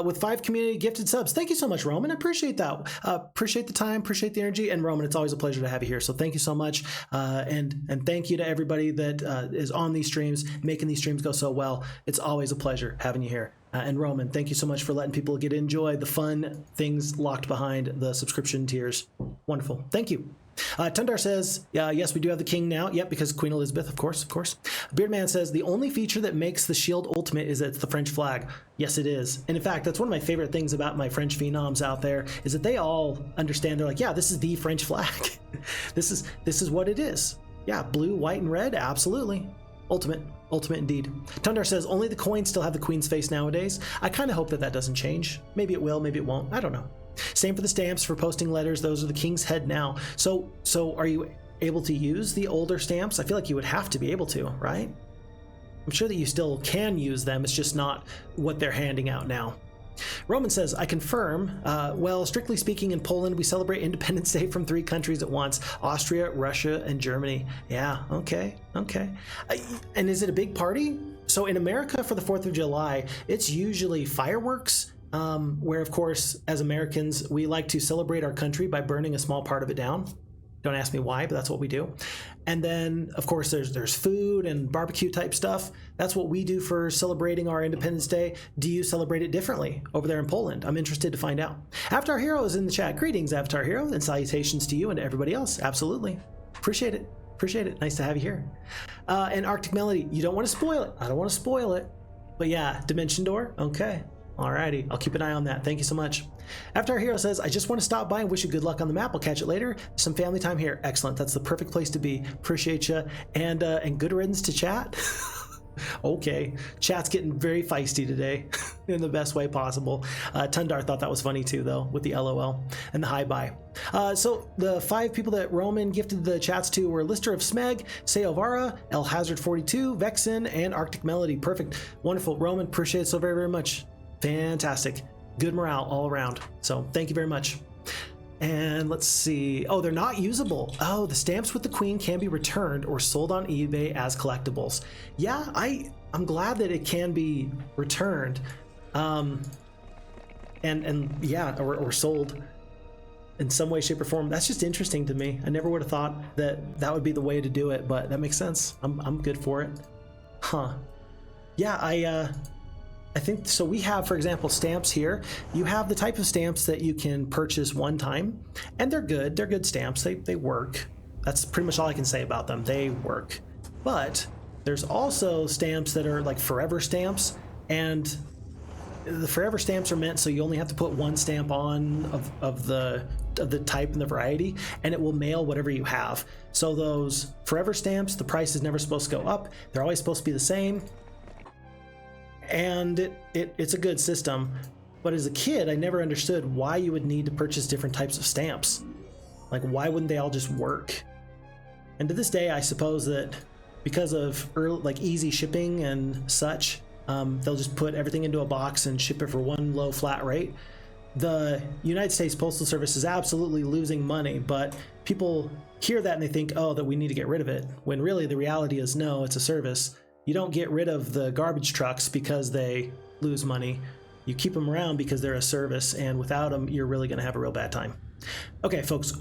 with 5 community gifted subs. Thank you so much, Roman. I appreciate that. Appreciate the time, appreciate the energy. And Roman, it's always a pleasure to have you here. So thank you so much. And thank you to everybody that is on these streams, making these streams go so well. It's always a pleasure having you here. And Roman, thank you so much for letting people enjoy the fun things locked behind the subscription tiers. Wonderful. Thank you. Tundar says, yes, we do have the king now. Yep, because Queen Elizabeth, of course. Beardman says, the only feature that makes the shield ultimate is that it's the French flag. Yes, it is. And in fact, that's one of my favorite things about my French phenoms out there, is that they all understand. They're like, yeah, this is the French flag. This is what it is. Yeah, blue, white, and red, absolutely. Ultimate indeed. Tundar says, only the coins still have the queen's face nowadays. I kind of hope that doesn't change. Maybe it will, maybe it won't. I don't know. Same for the stamps for posting letters. Those are the king's head now. So are you able to use the older stamps? I feel like you would have to be able to, right? I'm sure that you still can use them. It's just not what they're handing out now. Roman says, I confirm, well, strictly speaking, in Poland, we celebrate Independence Day from 3 countries at once: Austria, Russia, and Germany. Yeah, okay. And is it a big party? So in America for the 4th of July, it's usually fireworks, where, of course, as Americans, we like to celebrate our country by burning a small part of it down. Don't ask me why, but that's what we do. And then, of course, there's food and barbecue type stuff. That's what we do for celebrating our Independence Day. Do you celebrate it differently over there in Poland? I'm interested to find out. Avatar Hero is in the chat. Greetings, Avatar Hero, and salutations to you and to everybody else. Absolutely. Appreciate it. Nice to have you here. And Arctic Melody, you don't want to spoil it. I don't want to spoil it. But yeah, Dimension Door? Okay. Alrighty, I'll keep an eye on that. Thank you so much. Avatar Hero says, I just want to stop by and wish you good luck on the map. I'll catch it later. Some family time here. Excellent. That's the perfect place to be. Appreciate you. And good riddance to chat. Okay, chat's getting very feisty today in the best way possible. Tundar thought that was funny too, though, with the LOL and the hi bye. So the 5 people that Roman gifted the chats to were Lister of Smeg, Seovara, El Hazard 42, Vexen, and Arctic Melody. Perfect. Wonderful. Roman, appreciate it so very, very much. Fantastic. Good morale all around. So thank you very much. And let's see. Oh, they're not usable. Oh, the stamps with the queen can be returned or sold on eBay as collectibles. Yeah, I'm glad that it can be returned. And yeah, or sold in some way, shape, or form. That's just interesting to me. I never would have thought that would be the way to do it, but that makes sense. I'm good for it. Huh. Yeah, I think so. We have, for example, stamps here. You have the type of stamps that you can purchase one time, and they're good. They're good stamps. They work. That's pretty much all I can say about them. They work. But there's also stamps that are like forever stamps, and the forever stamps are meant so you only have to put one stamp on of the type and the variety, and it will mail whatever you have. So those forever stamps, the price is never supposed to go up. They're always supposed to be the same. And it's a good system, but as a kid, I never understood why you would need to purchase different types of stamps. Like, why wouldn't they all just work? And to this day, I suppose that because of easy shipping and such, they'll just put everything into a box and ship it for one low flat rate. The United States Postal Service is absolutely losing money, but people hear that and they think, oh, that we need to get rid of it, when really the reality is no, it's a service. You don't get rid of the garbage trucks because they lose money. You keep them around because they're a service, and without them, you're really going to have a real bad time. Okay, folks,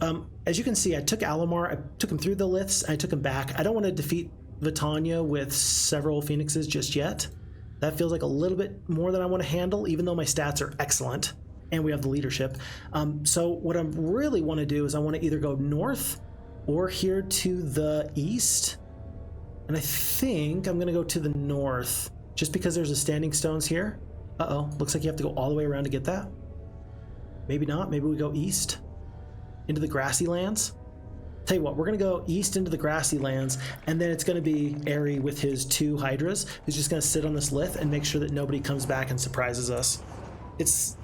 as you can see, I took Alamar, I took him through the Liths, I took him back. I don't want to defeat Vatawna with several Phoenixes just yet. That feels like a little bit more than I want to handle, even though my stats are excellent, and we have the leadership. So what I really want to do is I want to either go north or here to the east. And I think I'm going to go to the north, just because there's a standing stones here. Uh-oh, looks like you have to go all the way around to get that. Maybe not. Maybe we go east into the grassy lands. Tell you what, we're going to go east into the grassy lands, and then it's going to be Airy with his 2 Hydras, who's just going to sit on this Lith and make sure that nobody comes back and surprises us. It's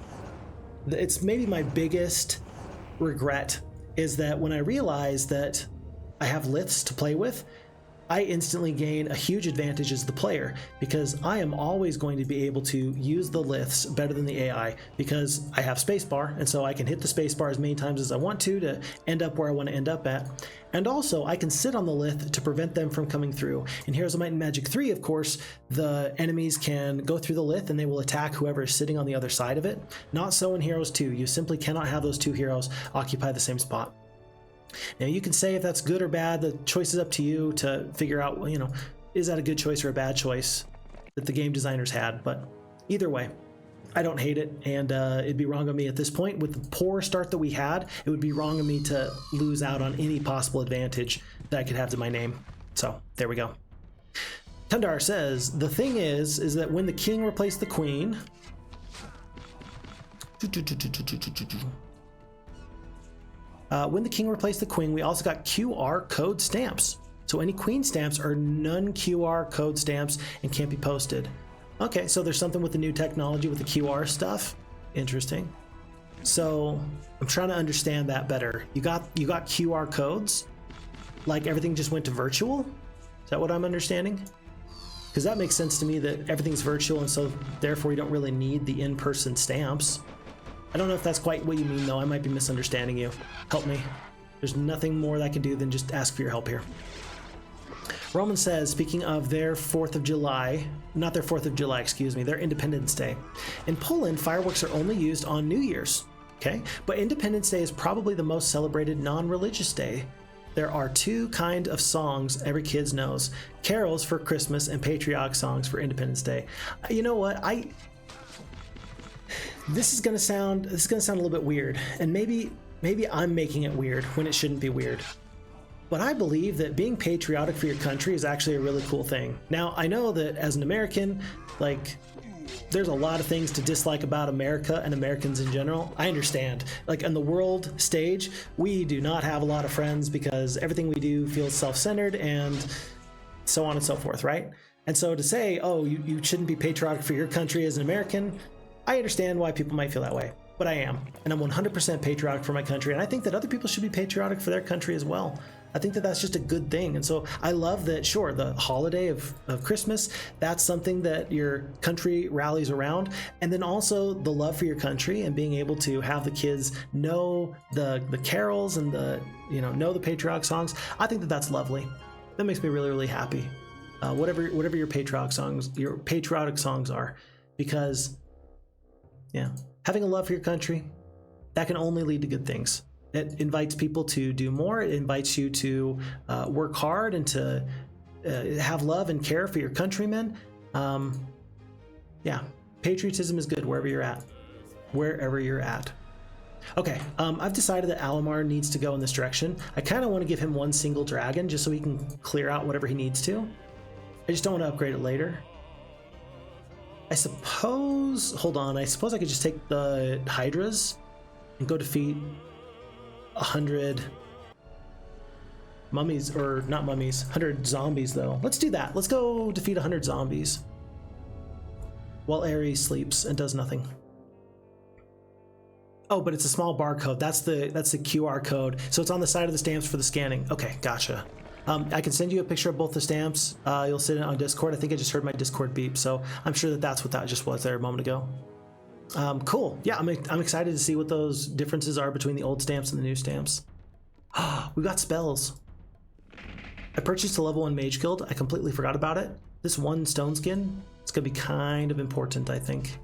maybe my biggest regret is that when I realize that I have Liths to play with, I instantly gain a huge advantage as the player, because I am always going to be able to use the Liths better than the AI, because I have spacebar, and so I can hit the spacebar as many times as I want to end up where I want to end up at. And also, I can sit on the Lith to prevent them from coming through. In Heroes of Might and Magic 3, of course, the enemies can go through the Lith and they will attack whoever is sitting on the other side of it. Not so in Heroes 2. You simply cannot have those 2 heroes occupy the same spot. Now, you can say if that's good or bad. The choice is up to you to figure out, well, is that a good choice or a bad choice that the game designers had? But either way, I don't hate it, and it'd be wrong of me at this point. With the poor start that we had, it would be wrong of me to lose out on any possible advantage that I could have to my name. So there we go. Tundar says, the thing is that when the king replaced the queen... when the king replaced the queen, we also got QR code stamps. So any queen stamps are non-QR code stamps and can't be posted. Okay, so there's something with the new technology with the QR stuff. Interesting. So I'm trying to understand that better. You got QR codes, like everything just went to virtual? Is that what I'm understanding? Because that makes sense to me that everything's virtual, and so therefore you don't really need the in-person stamps. I don't know if that's quite what you mean though. I might be misunderstanding you. Help me. There's nothing more that I can do than just ask for your help here. Roman says, speaking of their 4th of July, not their 4th of July, excuse me, their Independence Day. In Poland, fireworks are only used on New Year's, okay? But Independence Day is probably the most celebrated non-religious day. There are 2 kinds of songs every kid knows: carols for Christmas and patriotic songs for Independence Day. You know what? This is gonna sound a little bit weird, and maybe I'm making it weird when it shouldn't be weird. But I believe that being patriotic for your country is actually a really cool thing. Now, I know that as an American, like, there's a lot of things to dislike about America and Americans in general. I understand. Like, on the world stage, we do not have a lot of friends because everything we do feels self-centered and so on and so forth, right? And so to say, oh, you shouldn't be patriotic for your country as an American, I understand why people might feel that way. But I am, and I'm 100% patriotic for my country, and I think that other people should be patriotic for their country as well. I think that that's just a good thing. And so I love that, sure, the holiday of Christmas, that's something that your country rallies around. And then also the love for your country and being able to have the kids know the carols and know the patriotic songs. I think that that's lovely. That makes me really, really happy. Whatever your patriotic songs are, because yeah, having a love for your country, that can only lead to good things. It invites people to do more. It invites you to work hard and to have love and care for your countrymen. Yeah, patriotism is good wherever you're at. Wherever you're at. Okay, I've decided that Alamar needs to go in this direction. I kind of want to give him one single dragon just so he can clear out whatever he needs to. I just don't want to upgrade it later. I suppose, hold on, I suppose I could just take the Hydras and go defeat 100 mummies, or not mummies, 100 zombies though. Let's do that. Let's go defeat 100 zombies while Ares sleeps and does nothing. Oh, but it's a small barcode. That's the QR code. So it's on the side of the stamps for the scanning. Okay, gotcha. I can send you a picture of both the stamps. You'll see it on Discord. I think I just heard my Discord beep, so I'm sure that that's what that just was there a moment ago. Cool. Yeah, I'm excited to see what those differences are between the old stamps and the new stamps. We've got spells. I purchased a level 1 Mage Guild. I completely forgot about it. This one stone skin, it's gonna be kind of important, I think.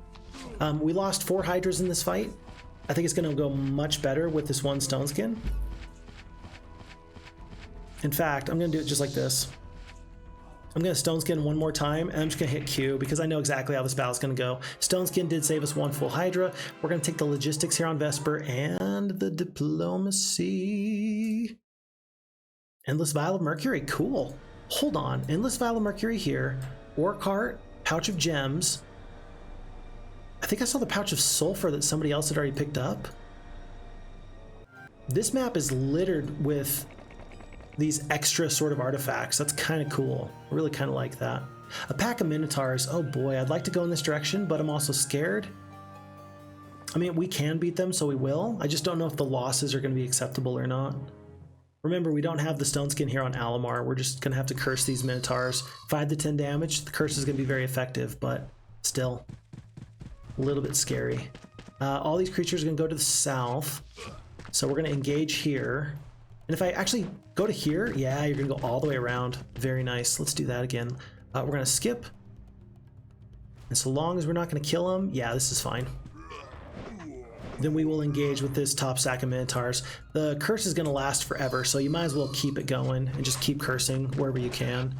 We lost 4 Hydras in this fight. I think it's gonna go much better with this one stone skin. In fact, I'm gonna do it just like this. I'm gonna Stone Skin one more time, and I'm just gonna hit Q because I know exactly how this battle's gonna go. Stone Skin did save us 1 full Hydra. We're gonna take the logistics here on Vesper and the diplomacy. Endless Vial of Mercury, cool. Hold on, Endless Vial of Mercury here. Ore Cart, Pouch of Gems. I think I saw the Pouch of Sulfur that somebody else had already picked up. This map is littered with these extra sort of artifacts. That's kind of cool. I really kind of like that. A pack of Minotaurs. Oh boy, I'd like to go in this direction, but I'm also scared. I mean, we can beat them, so we will. I just don't know if the losses are going to be acceptable or not. Remember, we don't have the stone skin here on Alamar. We're just going to have to curse these Minotaurs. 5 to 10 damage. The curse is going to be very effective, but still a little bit scary. All these creatures are going to go to the south, so we're going to engage here. And if I actually go to here, yeah, you're gonna go all the way around. Very nice. Let's do that again. We're gonna skip. And so long as we're not gonna kill him, yeah, this is fine. Then we will engage with this top stack of Minotaurs. The curse is gonna last forever, so you might as well keep it going and just keep cursing wherever you can.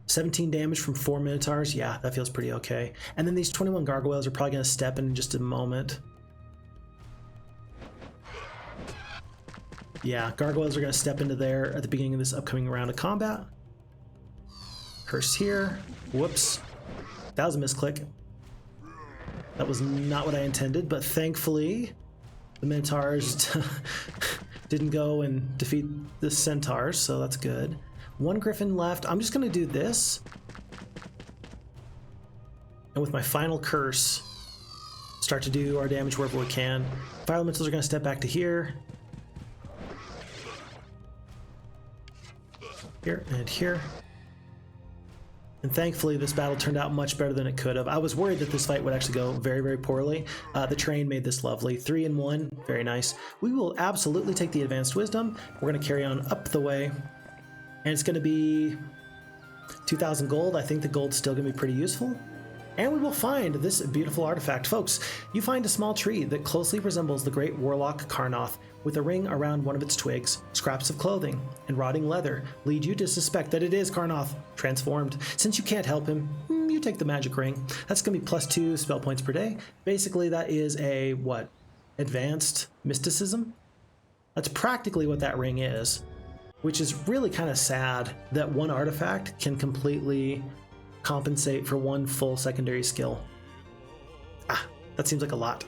17 damage from 4 Minotaurs, yeah, that feels pretty okay. And then these 21 Gargoyles are probably gonna step in just a moment. Yeah, Gargoyles are going to step into there at the beginning of this upcoming round of combat. Curse here. Whoops. That was a misclick. That was not what I intended, but thankfully the Minotaurs didn't go and defeat the Centaurs, so that's good. 1 griffin left. I'm just going to do this. And with my final curse, start to do our damage wherever we can. Fire elementals are going to step back to here. Here and here. And thankfully, this battle turned out much better than it could have. I was worried that this fight would actually go very, very poorly. The terrain made this lovely. 3 and 1, very nice. We will absolutely take the advanced wisdom. We're going to carry on up the way. And it's going to be 2,000 gold. I think the gold's still going to be pretty useful. And we will find this beautiful artifact. Folks, you find a small tree that closely resembles the great warlock Karnoth, with a ring around one of its twigs. Scraps of clothing and rotting leather lead you to suspect that it is Karnoth, transformed. Since you can't help him, you take the magic ring. That's going to be +2 spell points per day. Basically, that is a, what, advanced mysticism? That's practically what that ring is, which is really kind of sad that one artifact can completely compensate for one full secondary skill. That seems like a lot.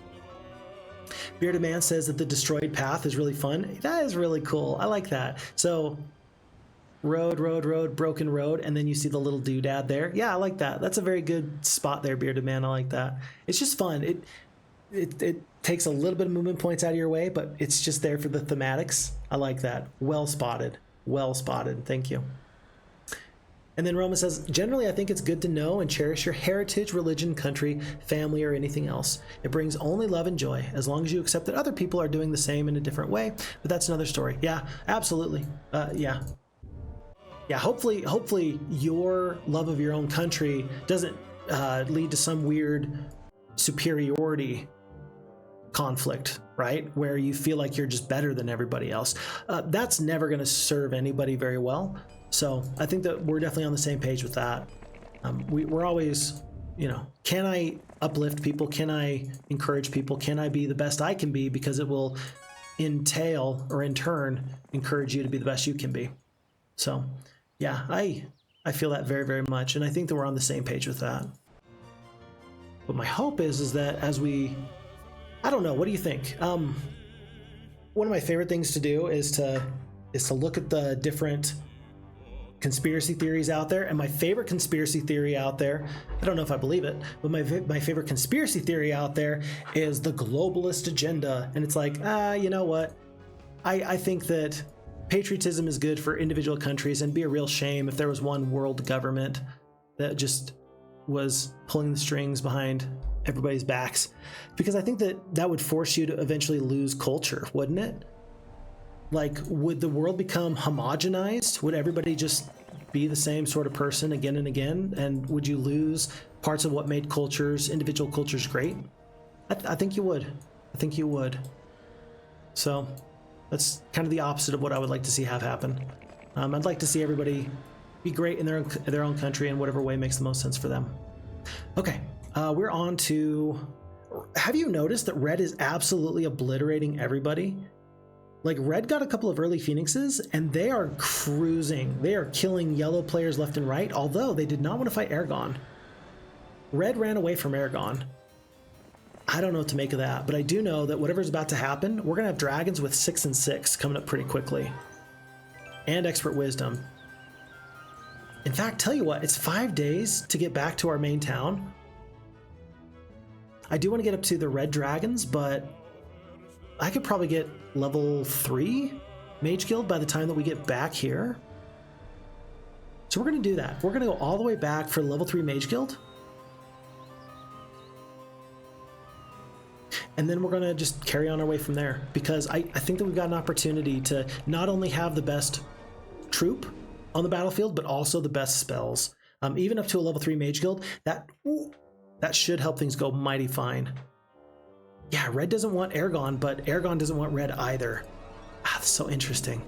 Bearded Man says that the destroyed path is really fun. That is really cool. I like that. So road, broken road, and then you see the little doodad there. Yeah, I like that. That's a very good spot there, Bearded Man. I like that. It's just fun. It takes a little bit of movement points out of your way, but it's just there for the thematics. I like that. Well spotted. Well spotted. Thank you. And then Roma says, generally, I think it's good to know and cherish your heritage, religion, country, family, or anything else. It brings only love and joy, as long as you accept that other people are doing the same in a different way. But that's another story. Yeah, absolutely. Yeah, hopefully your love of your own country doesn't lead to some weird superiority conflict, right? Where you feel like you're just better than everybody else. That's never going to serve anybody very well. So I think that we're definitely on the same page with that. We're always, can I uplift people? Can I encourage people? Can I be the best I can be? Because it will entail, or in turn, encourage you to be the best you can be. So yeah, I feel that very, very much. And I think that we're on the same page with that. But my hope is that as I don't know, what do you think? One of my favorite things to do is to look at the different conspiracy theories out there, and my favorite conspiracy theory out there, I don't know if I believe it, but my favorite conspiracy theory out there is the globalist agenda. And it's like, you know what? I think that patriotism is good for individual countries, and it'd be a real shame if there was one world government that just was pulling the strings behind everybody's backs, because I think that would force you to eventually lose culture, wouldn't it? Like, would the world become homogenized? Would everybody just be the same sort of person again and again? And would you lose parts of what made individual cultures great? I think you would. I think you would. So that's kind of the opposite of what I would like to see have happen. I'd like to see everybody be great in their own country in whatever way makes the most sense for them. Okay, we're on to... Have you noticed that Red is absolutely obliterating everybody? Like, Red got a couple of early Phoenixes, and they are cruising. They are killing yellow players left and right, although they did not want to fight Aragon. Red ran away from Aragon. I don't know what to make of that, but I do know that whatever's about to happen, we're going to have dragons with 6 and 6 coming up pretty quickly. And Expert Wisdom. In fact, tell you what, it's 5 days to get back to our main town. I do want to get up to the red dragons, but I could probably get level 3 Mage Guild by the time that we get back here. So we're going to do that. We're going to go all the way back for level 3 Mage Guild. And then we're going to just carry on our way from there, because I think that we've got an opportunity to not only have the best troop on the battlefield, but also the best spells. Even up to a level 3 Mage Guild, that should help things go mighty fine. Yeah, Red doesn't want Aragon, but Aragon doesn't want Red either. That's so interesting.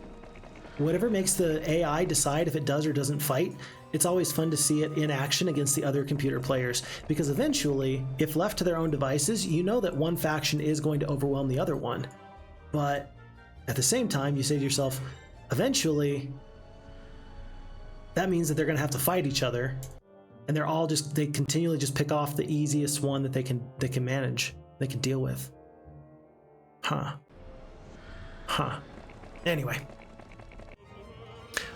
Whatever makes the AI decide if it does or doesn't fight, it's always fun to see it in action against the other computer players, because eventually, if left to their own devices, you know that one faction is going to overwhelm the other one. But at the same time, you say to yourself, eventually, that means that they're going to have to fight each other, and they continually just pick off the easiest one that they can manage, they can deal with. Anyway.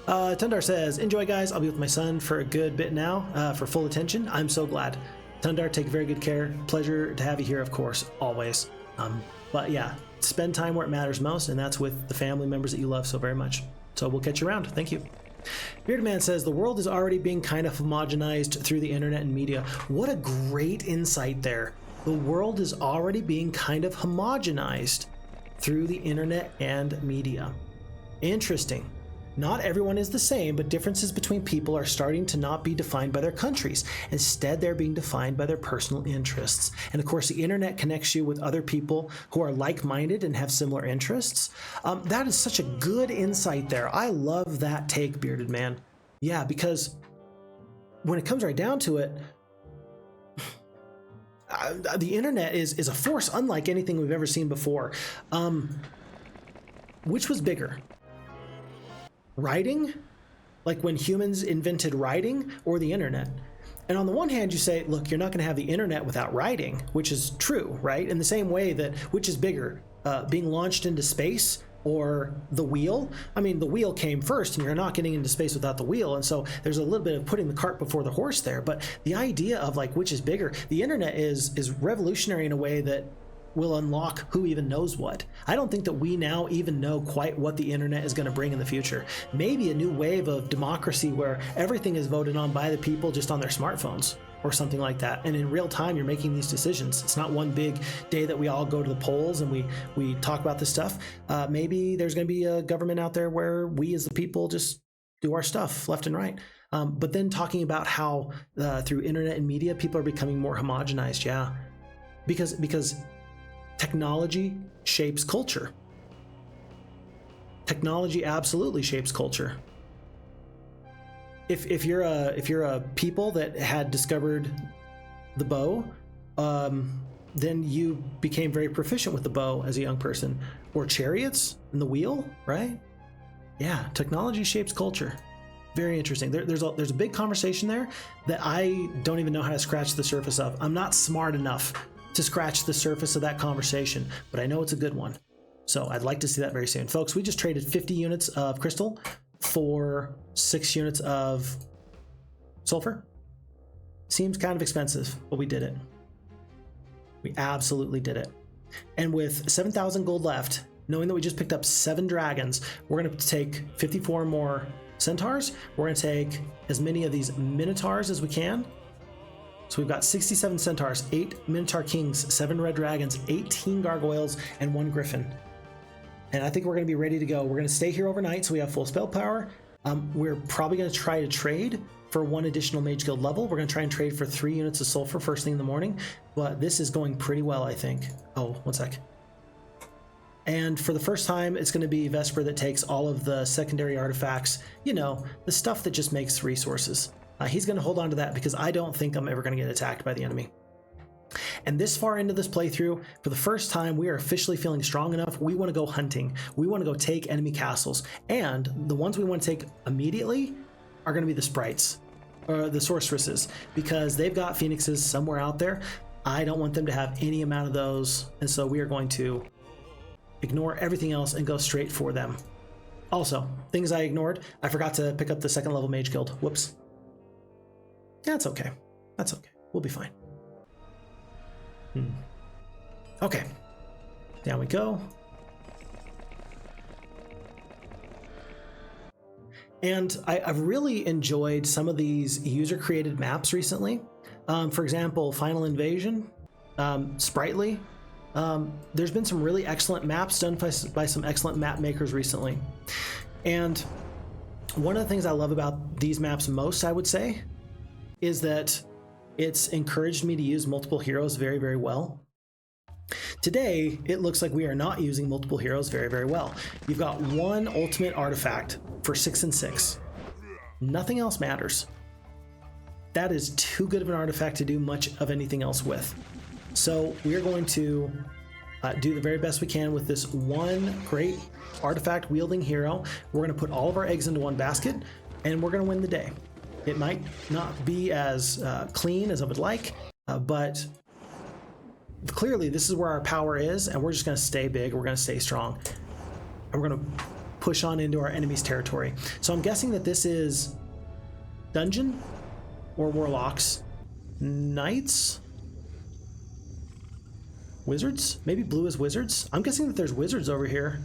Tundar says, enjoy guys, I'll be with my son for a good bit now, for full attention. I'm so glad. Tundar, take very good care. Pleasure to have you here, of course, always. But yeah, spend time where it matters most, and that's with the family members that you love so very much. So we'll catch you around. Thank you. Bearded Man says, the world is already being kind of homogenized through the internet and media. What a great insight there. The world is already being kind of homogenized through the internet and media. Interesting. Not everyone is the same, but differences between people are starting to not be defined by their countries. Instead, they're being defined by their personal interests. And of course, the internet connects you with other people who are like-minded and have similar interests. That is such a good insight there. I love that take, Bearded Man. Yeah, because when it comes right down to it, the internet is a force unlike anything we've ever seen before. Which was bigger? Writing, like when humans invented writing, or the internet? And on the one hand, you say, look, you're not going to have the internet without writing, which is true, right? In the same way that, which is bigger, being launched into space or the wheel? I mean, the wheel came first, and you're not getting into space without the wheel. And so there's a little bit of putting the cart before the horse there. But the idea of like, which is bigger? The internet is revolutionary in a way that will unlock who even knows what. I don't think that we now even know quite what the internet is going to bring in the future. Maybe a new wave of democracy where everything is voted on by the people just on their smartphones or something like that. And in real time, you're making these decisions. It's not one big day that we all go to the polls and we talk about this stuff. Maybe there's going to be a government out there where we as the people just do our stuff left and right. But then talking about how through internet and media, people are becoming more homogenized. Yeah, because technology shapes culture. Technology absolutely shapes culture. If you're a people that had discovered the bow, then you became very proficient with the bow as a young person, or chariots and the wheel, right? Yeah, technology shapes culture. Very interesting. There's a big conversation there that I don't even know how to scratch the surface of. I'm not smart enough to scratch the surface of that conversation, but I know it's a good one. So I'd like to see that very soon. Folks, we just traded 50 units of crystal for 6 units of sulfur. Seems kind of expensive, but we did it. We absolutely did it. And with 7,000 gold left, knowing that we just picked up 7 dragons, we're going to take 54 more centaurs. We're going to take as many of these minotaurs as we can. So we've got 67 centaurs, 8 minotaur kings, 7 red dragons, 18 gargoyles, and 1 griffin. And I think we're going to be ready to go. We're going to stay here overnight so we have full spell power. We're probably going to try to trade for 1 additional mage guild level. We're going to try and trade for 3 units of sulfur first thing in the morning. But this is going pretty well, I think. Oh, one sec. And for the first time, it's going to be Vesper that takes all of the secondary artifacts, you know, the stuff that just makes resources. He's going to hold on to that because I don't think I'm ever going to get attacked by the enemy. And this far into this playthrough, for the first time, we are officially feeling strong enough. We want to go hunting. We want to go take enemy castles. And the ones we want to take immediately are going to be the sprites, or the sorceresses, because they've got phoenixes somewhere out there. I don't want them to have any amount of those. And so we are going to ignore everything else and go straight for them. Also, things I ignored, I forgot to pick up the 2nd level mage guild. Whoops. That's okay. That's okay. We'll be fine. Okay. Down we go. And I've really enjoyed some of these user-created maps recently. For example, Final Invasion, Sprightly. There's been some really excellent maps done by some excellent map makers recently. And one of the things I love about these maps most, I would say, is that it's encouraged me to use multiple heroes very, very well. Today, it looks like we are not using multiple heroes very, very well. You've got 1 ultimate artifact for 6 and 6. Nothing else matters. That is too good of an artifact to do much of anything else with. So we're going to do the very best we can with this 1 great artifact wielding hero. We're going to put all of our eggs into 1 basket, and we're going to win the day. It might not be as clean as I would like, but clearly this is where our power is, and we're just going to stay big. We're going to stay strong, and we're going to push on into our enemy's territory. So I'm guessing that this is dungeon or warlocks, knights, wizards. Maybe blue is wizards. I'm guessing that there's wizards over here.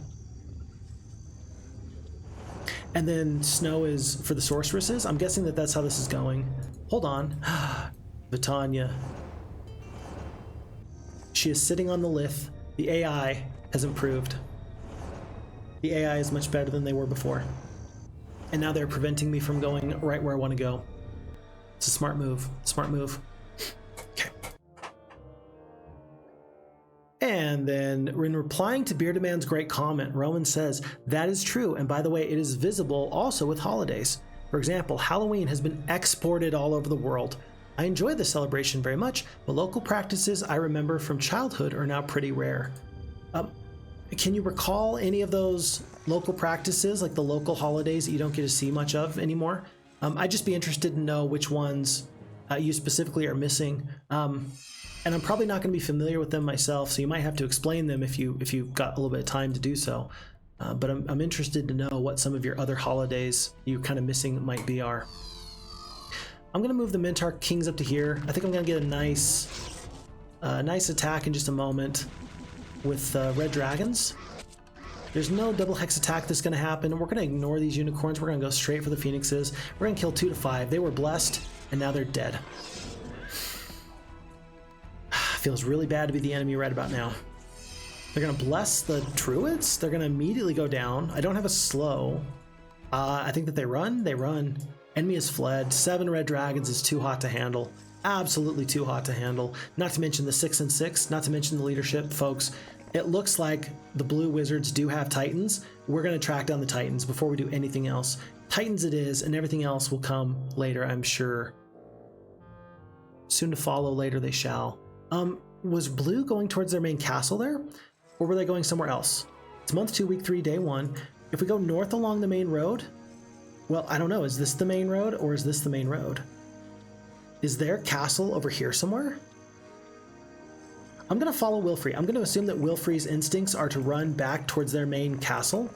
And then snow is for the sorceresses. I'm guessing that that's how this is going. Hold on. Vatawna. She is sitting on the Lith. The AI has improved. The AI is much better than they were before. And now they're preventing me from going right where I want to go. It's a smart move. Smart move. Okay. And then in replying to Bearded Man's great comment, Roman says, that is true. And by the way, it is visible also with holidays. For example, Halloween has been exported all over the world. I enjoy the celebration very much, but local practices I remember from childhood are now pretty rare. Can you recall any of those local practices, like the local holidays that you don't get to see much of anymore? I'd just be interested to know which ones you specifically are missing. And I'm probably not going to be familiar with them myself, so you might have to explain them if you've got a little bit of time to do so. But I'm interested to know what some of your other holidays you're kind of missing might be are. I'm going to move the Minotaur Kings up to here. I think I'm going to get a nice attack in just a moment with red dragons. There's no double hex attack that's going to happen. We're going to ignore these unicorns. We're going to go straight for the phoenixes. We're going to kill 2 to 5. They were blessed, and now they're dead. Feels really bad to be the enemy right about now. They're going to bless the druids. They're going to immediately go down. I don't have a slow. I think that they run. They run. Enemy has fled. 7 red dragons is too hot to handle. Absolutely too hot to handle. Not to mention the 6 and 6. Not to mention the leadership, folks. It looks like the blue wizards do have titans. We're going to track down the titans before we do anything else. Titans it is, and everything else will come later, I'm sure. Soon to follow, later they shall. Was blue going towards their main castle there? Or were they going somewhere else? It's month 2, week 3, day 1. If we go north along the main road, well, I don't know. Is this the main road or is this the main road? Is their castle over here somewhere? I'm going to follow Wilfrey. I'm going to assume that Wilfrey's instincts are to run back towards their main castle.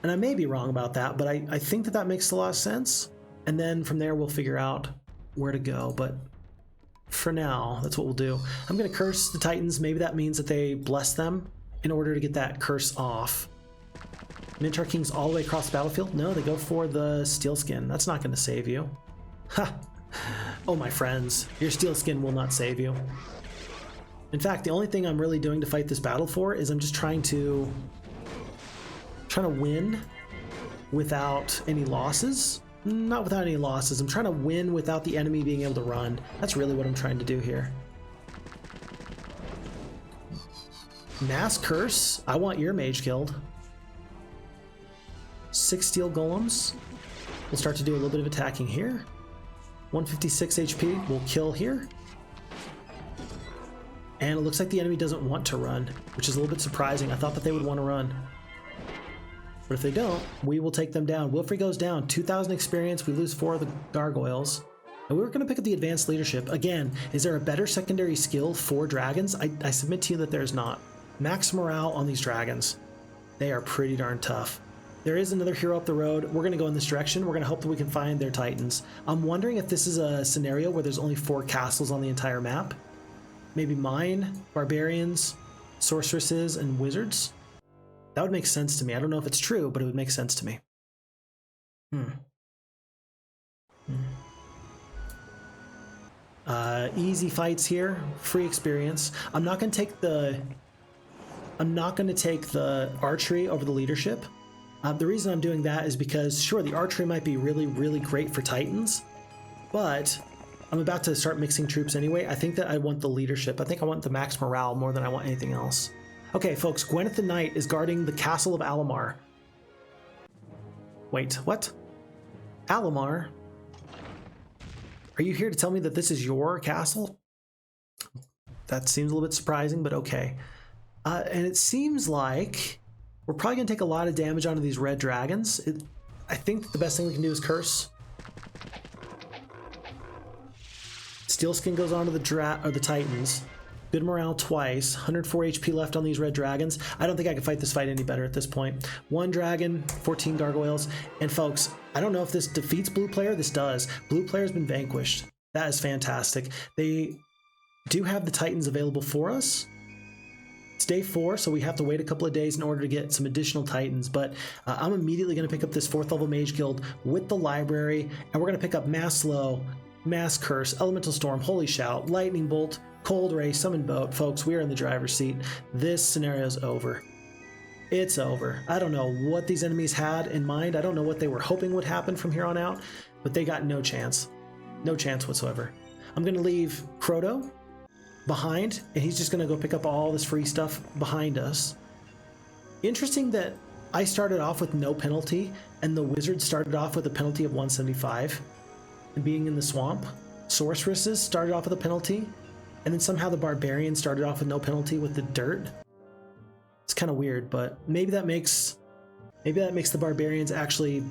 And I may be wrong about that, but I think that that makes a lot of sense. And then from there, we'll figure out where to go. But for now, that's what we'll do. I'm going to curse the Titans. Maybe that means that they bless them in order to get that curse off. Minotaur Kings all the way across the battlefield? No, they go for the steel skin. That's not going to save you. Ha! Oh, my friends, your steel skin will not save you. In fact, the only thing I'm really doing to fight this battle for is I'm just trying to win without any losses. Not without any losses. I'm trying to win without the enemy being able to run. That's really what I'm trying to do here. Mass curse. I want your mage killed. 6 steel golems. We'll start to do a little bit of attacking here. 156 HP. We'll kill here. And it looks like the enemy doesn't want to run, which is a little bit surprising. I thought that they would want to run. But if they don't, we will take them down. Wilfrey goes down. 2,000 experience. We lose 4 of the gargoyles. And we were going to pick up the advanced leadership. Again, is there a better secondary skill for dragons? I submit to you that there's not. Max morale on these dragons. They are pretty darn tough. There is another hero up the road. We're going to go in this direction. We're going to hope that we can find their titans. I'm wondering if this is a scenario where there's only 4 castles on the entire map. Maybe mine, barbarians, sorceresses, and wizards. That would make sense to me. I don't know if it's true, but it would make sense to me. Easy fights here. Free experience. I'm not going to take the archery over the leadership. The reason I'm doing that is because, sure, the archery might be really, really great for Titans, but I'm about to start mixing troops anyway. I think that I want the leadership. I think I want the max morale more than I want anything else. Okay, folks, Gwyneth the Knight is guarding the castle of Alamar. Wait, what? Alamar? Are you here to tell me that this is your castle? That seems a little bit surprising, but okay. And it seems like we're probably going to take a lot of damage onto these red dragons. I think the best thing we can do is curse. Steel skin goes onto the Titans. Good morale twice. 104 HP left on these red dragons. I don't think I can fight this fight any better at this point. 1 dragon, 14 gargoyles. And folks, I don't know if this defeats blue player. This does. Blue player has been vanquished. That is fantastic. They do have the Titans available for us. It's day 4, so we have to wait a couple of days in order to get some additional Titans, but I'm immediately going to pick up this 4th level Mage Guild with the library, and we're going to pick up Mass Slow, Mass Curse, Elemental Storm, Holy Shout, Lightning Bolt, Cold Ray, Summon Boat. Folks, we are in the driver's seat. This scenario's over. It's over. I don't know what these enemies had in mind. I don't know what they were hoping would happen from here on out, but they got no chance. No chance whatsoever. I'm going to leave Croto behind, and he's just going to go pick up all this free stuff behind us. Interesting that I started off with no penalty, and the wizard started off with a penalty of 175. And being in the swamp, sorceresses started off with a penalty, and then somehow the barbarian started off with no penalty with the dirt. It's kind of weird, but maybe that makes the barbarians actually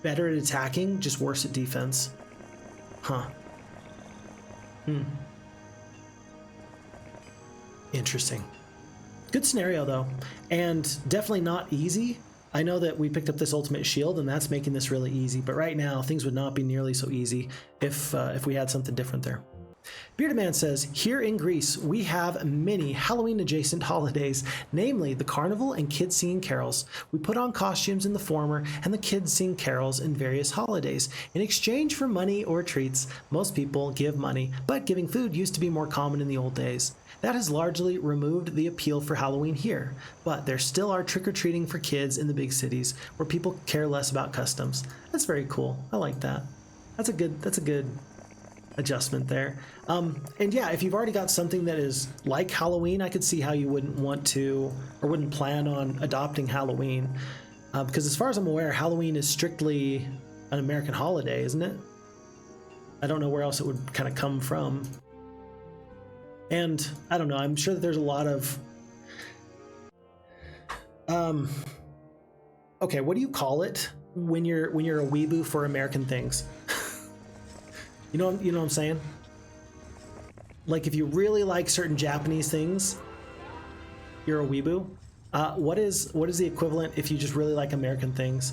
better at attacking, just worse at defense. Huh. Interesting. Good scenario though, and definitely not easy. I know that we picked up this ultimate shield, and that's making this really easy, but right now things would not be nearly so easy if we had something different there. Bearded Man says, here in Greece, we have many Halloween-adjacent holidays, namely the carnival and kids singing carols. We put on costumes in the former, and the kids sing carols in various holidays. In exchange for money or treats, most people give money, but giving food used to be more common in the old days. That has largely removed the appeal for Halloween here, but there still are trick-or-treating for kids in the big cities, where people care less about customs. That's very cool. I like that. That's a good adjustment there. And yeah, if you've already got something that is like Halloween, I could see how you wouldn't want to or wouldn't plan on adopting Halloween, because as far as I'm aware, Halloween is strictly an American holiday, isn't it? I don't know where else it would kind of come from. And I don't know, I'm sure that there's a lot of okay, what do you call it when you're a weeboo for American things? You know what I'm saying? Like, if you really like certain Japanese things, you're a weeboo. What is the equivalent if you just really like American things?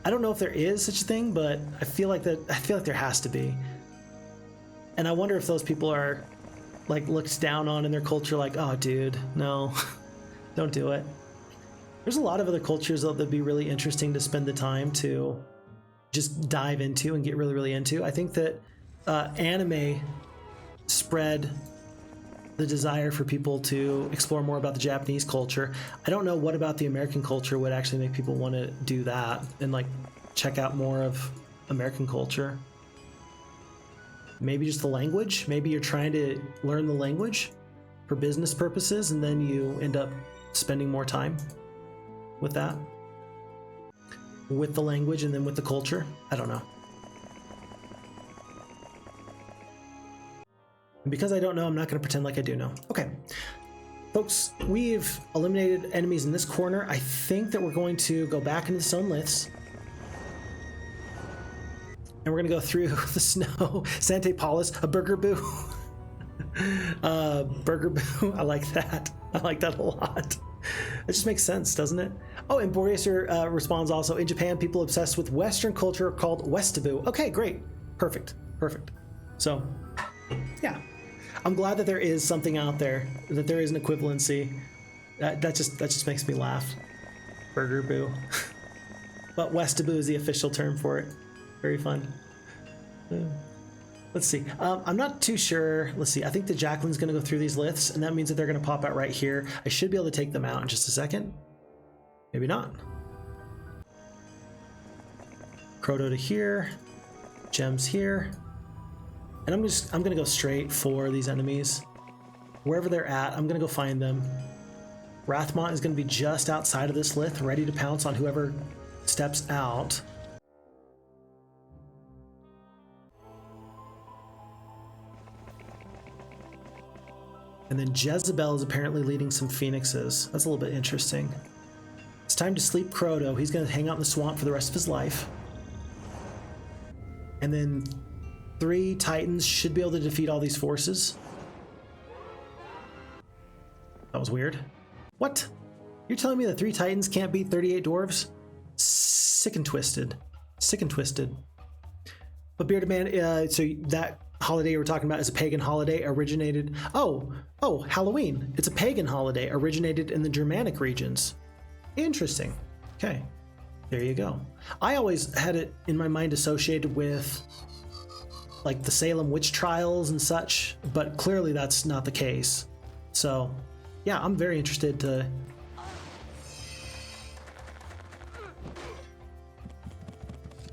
I don't know if there is such a thing, but I feel like there has to be. And I wonder if those people are like looked down on in their culture, like, oh dude, no, don't do it. There's a lot of other cultures that'd be really interesting to spend the time to just dive into and get really, really into. I think that anime spread the desire for people to explore more about the Japanese culture. I don't know what about the American culture would actually make people want to do that and like check out more of American culture. Maybe just the language. Maybe you're trying to learn the language for business purposes, and then you end up spending more time with that, with the language and then with the culture. I don't know. And because I don't know, I'm not going to pretend like I do know. Okay, folks, we've eliminated enemies in this corner. I think that we're going to go back into the stone liths, and we're going to go through the snow. Sante Paulus, a burger boo. Burger boo. I like that. I like that a lot. It just makes sense, doesn't it? Oh, and Boreas responds also, in Japan, people obsessed with Western culture are called Westaboo. Okay, great. Perfect. So, yeah. I'm glad that there is something out there, that there is an equivalency. That just makes me laugh. Burger boo. But Westaboo is the official term for it. Very fun. Let's see. I'm not too sure. Let's see. I think the Jacqueline's going to go through these liths, and that means that they're going to pop out right here. I should be able to take them out in just a second. Maybe not. Croto to here. Gems here. And I'm going to go straight for these enemies. Wherever they're at, I'm going to go find them. Rathmont is going to be just outside of this lith, ready to pounce on whoever steps out. And then Jezebel is apparently leading some phoenixes. That's a little bit interesting. It's time to sleep Croto. He's going to hang out in the swamp for the rest of his life. And then 3 Titans should be able to defeat all these forces. That was weird. What? You're telling me the 3 Titans can't beat 38 dwarves? Sick and twisted. Sick and twisted. But Bearded Man, so that holiday we're talking about is a pagan holiday, originated... Oh, Halloween. It's a pagan holiday, originated in the Germanic regions. Interesting. Okay, there you go. I always had it in my mind associated with like the Salem witch trials and such, but clearly that's not the case. So yeah, I'm very interested to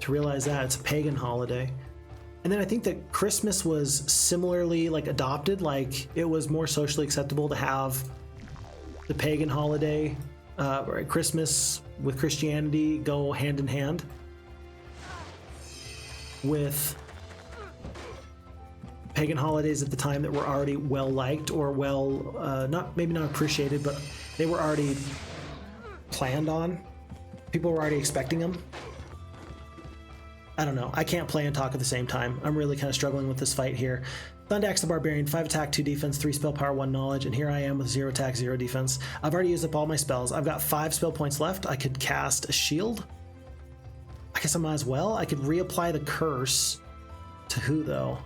realize that it's a pagan holiday. And then I think that Christmas was similarly like adopted, like it was more socially acceptable to have the pagan holiday, Christmas with Christianity go hand in hand with pagan holidays at the time that were already well liked or well, maybe not appreciated, but they were already planned on. People were already expecting them. I don't know. I can't play and talk at the same time. I'm really kind of struggling with this fight here. Thundaxe the Barbarian, 5 attack, 2 defense, 3 spell power, 1 knowledge, and here I am with 0 attack, 0 defense. I've already used up all my spells. I've got 5 spell points left. I could cast a shield. I guess I might as well. I could reapply the curse. To who, though?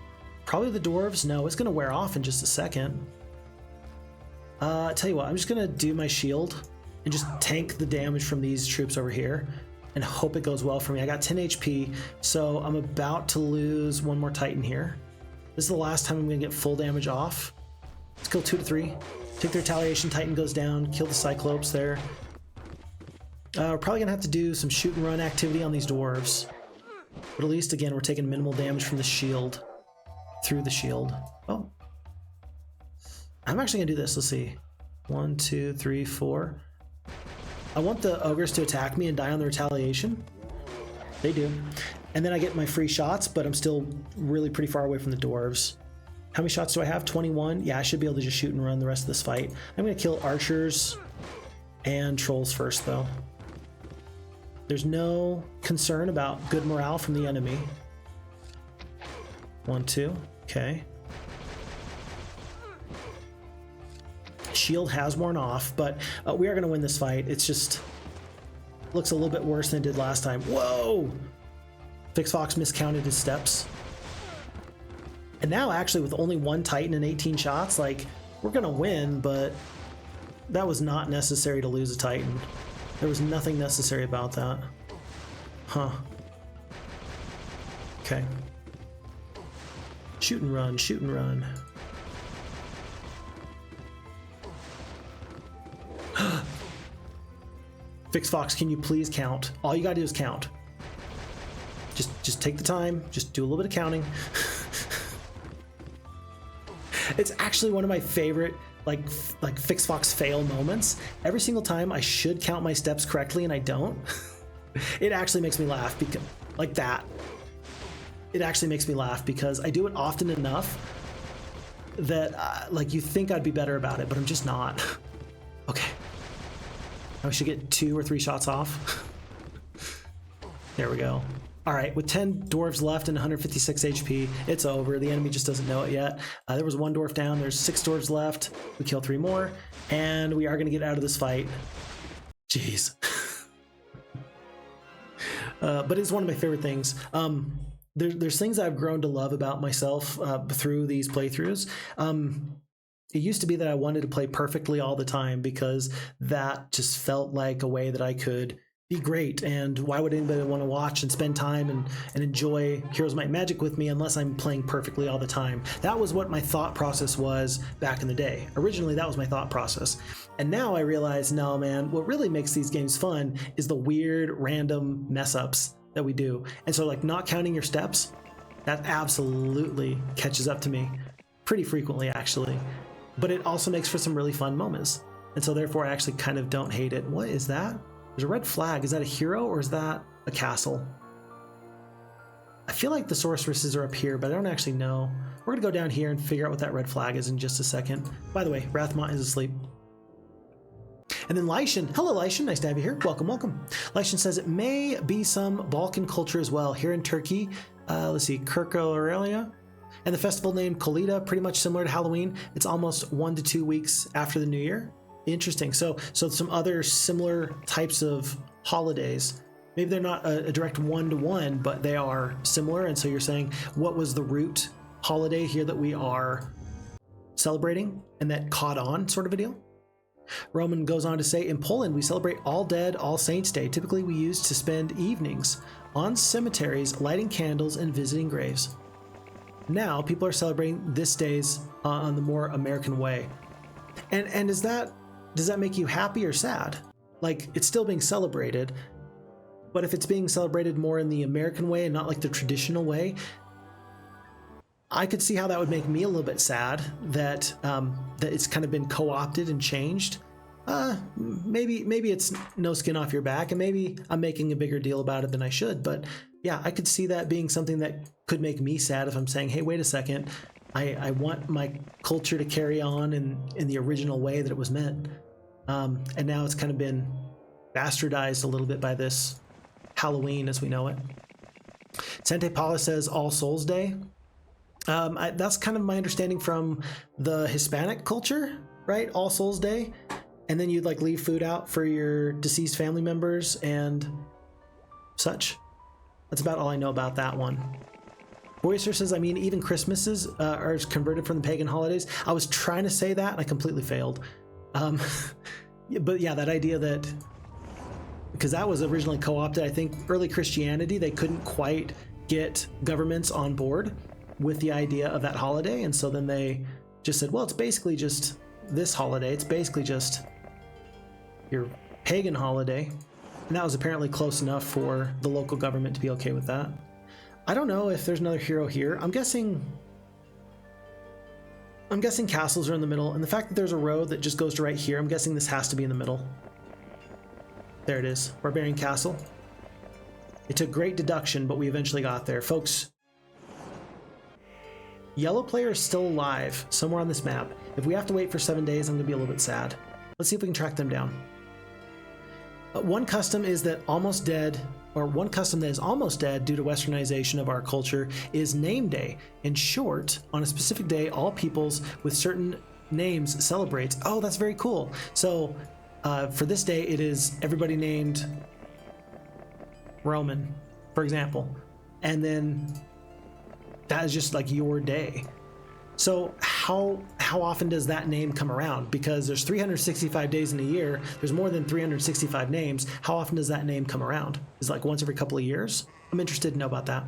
Probably the dwarves. No, it's going to wear off in just a second. Tell you what, I'm just going to do my shield and just tank the damage from these troops over here and hope it goes well for me. I got 10 HP, so I'm about to lose 1 more Titan here. This is the last time I'm going to get full damage off. Let's kill 2 to 3. Take the retaliation, Titan goes down, kill the Cyclopes there. We're probably going to have to do some shoot and run activity on these dwarves. But at least, again, we're taking minimal damage from the shield. Through the shield. Oh. I'm actually going to do this. Let's see. 1, 2, 3, 4. I want the ogres to attack me and die on the retaliation. They do. And then I get my free shots, but I'm still really pretty far away from the dwarves. How many shots do I have? 21? Yeah, I should be able to just shoot and run the rest of this fight. I'm going to kill archers and trolls first, though. There's no concern about good morale from the enemy. 1, 2. Okay. Shield has worn off, but we are going to win this fight. It's just looks a little bit worse than it did last time. Whoa! Phixfox miscounted his steps. And now, actually, with only 1 Titan and 18 shots, like, we're going to win, but that was not necessary to lose a Titan. There was nothing necessary about that. Huh. Okay. Shoot and run, shoot and run. Phixfox, can you please count? All you gotta do is count. Just take the time. Just do a little bit of counting. It's actually one of my favorite like Phixfox fail moments. Every single time I should count my steps correctly and I don't. It actually makes me laugh because like that. It actually makes me laugh because I do it often enough that like you think I'd be better about it, but I'm just not. Okay. I should get 2 or 3 shots off. There we go. All right, with 10 dwarves left and 156 HP, it's over. The enemy just doesn't know it yet. There was 1 dwarf down. There's 6 dwarves left. We kill 3 more, and we are going to get out of this fight. Jeez. But it's one of my favorite things. There's things I've grown to love about myself through these playthroughs. It used to be that I wanted to play perfectly all the time because that just felt like a way that I could be great, and why would anybody want to watch and spend time and enjoy Heroes Might and Magic with me unless I'm playing perfectly all the time? That was what my thought process was back in the day. Originally, that was my thought process. And now I realize, no, man, what really makes these games fun is the weird, random mess-ups that we do. And so, like, not counting your steps, that absolutely catches up to me pretty frequently, actually. But it also makes for some really fun moments. And so, therefore, I actually kind of don't hate it. What is that? There's a red flag. Is that a hero or is that a castle? I feel like the sorceresses are up here, but I don't actually know. We're going to go down here and figure out what that red flag is in just a second. By the way, Rathmont is asleep. And then Lyshan. Hello, Lyshan. Nice to have you here. Welcome, welcome. Lyshan says it may be some Balkan culture as well. Here in Turkey, let's see, Kirko Aurelia. And the festival named Kolida, pretty much similar to Halloween. It's almost 1 to 2 weeks after the New Year. Interesting. So some other similar types of holidays. Maybe they're not a direct one-to-one, but they are similar. And so you're saying, what was the root holiday here that we are celebrating and that caught on, sort of a deal? Roman goes on to say, in Poland, we celebrate All Dead, All Saints Day. Typically, we used to spend evenings on cemeteries, lighting candles and visiting graves. Now, people are celebrating this days on the more American way. And does that make you happy or sad? Like, it's still being celebrated, but if it's being celebrated more in the American way and not like the traditional way, I could see how that would make me a little bit sad that that it's kind of been co-opted and changed. Maybe it's no skin off your back, and maybe I'm making a bigger deal about it than I should. But yeah, I could see that being something that could make me sad if I'm saying, hey, wait a second, I want my culture to carry on in the original way that it was meant. And now it's kind of been bastardized a little bit by this Halloween as we know it. Sente Paula says All Souls Day. That's kind of my understanding from the Hispanic culture, right? All Souls Day. And then you'd like leave food out for your deceased family members and such. That's about all I know about that one. Boyster says, I mean, even Christmases are converted from the pagan holidays. I was trying to say that and I completely failed. But yeah, that idea that, because that was originally co-opted, I think early Christianity, they couldn't quite get governments on board with the idea of that holiday. And so then they just said, well, it's basically just this holiday. It's basically just your pagan holiday. And that was apparently close enough for the local government to be okay with that. I don't know if there's another hero here. I'm guessing castles are in the middle, and the fact that there's a road that just goes to right here, I'm guessing this has to be in the middle. There it is, Barbarian Castle. It took great deduction, but we eventually got there. Folks, yellow player is still alive somewhere on this map. If we have to wait for 7 days, I'm gonna be a little bit sad. Let's see if we can track them down. One custom is that almost dead, or one custom that is almost dead due to westernization of our culture is name day. In short, on a specific day, all peoples with certain names celebrates. Oh, that's very cool. So for this day, it is everybody named Roman, for example. And then that is just like your day. So how often does that name come around? Because there's 365 days in a year. There's more than 365 names. How often does that name come around? Is it like once every couple of years? I'm interested to know about that.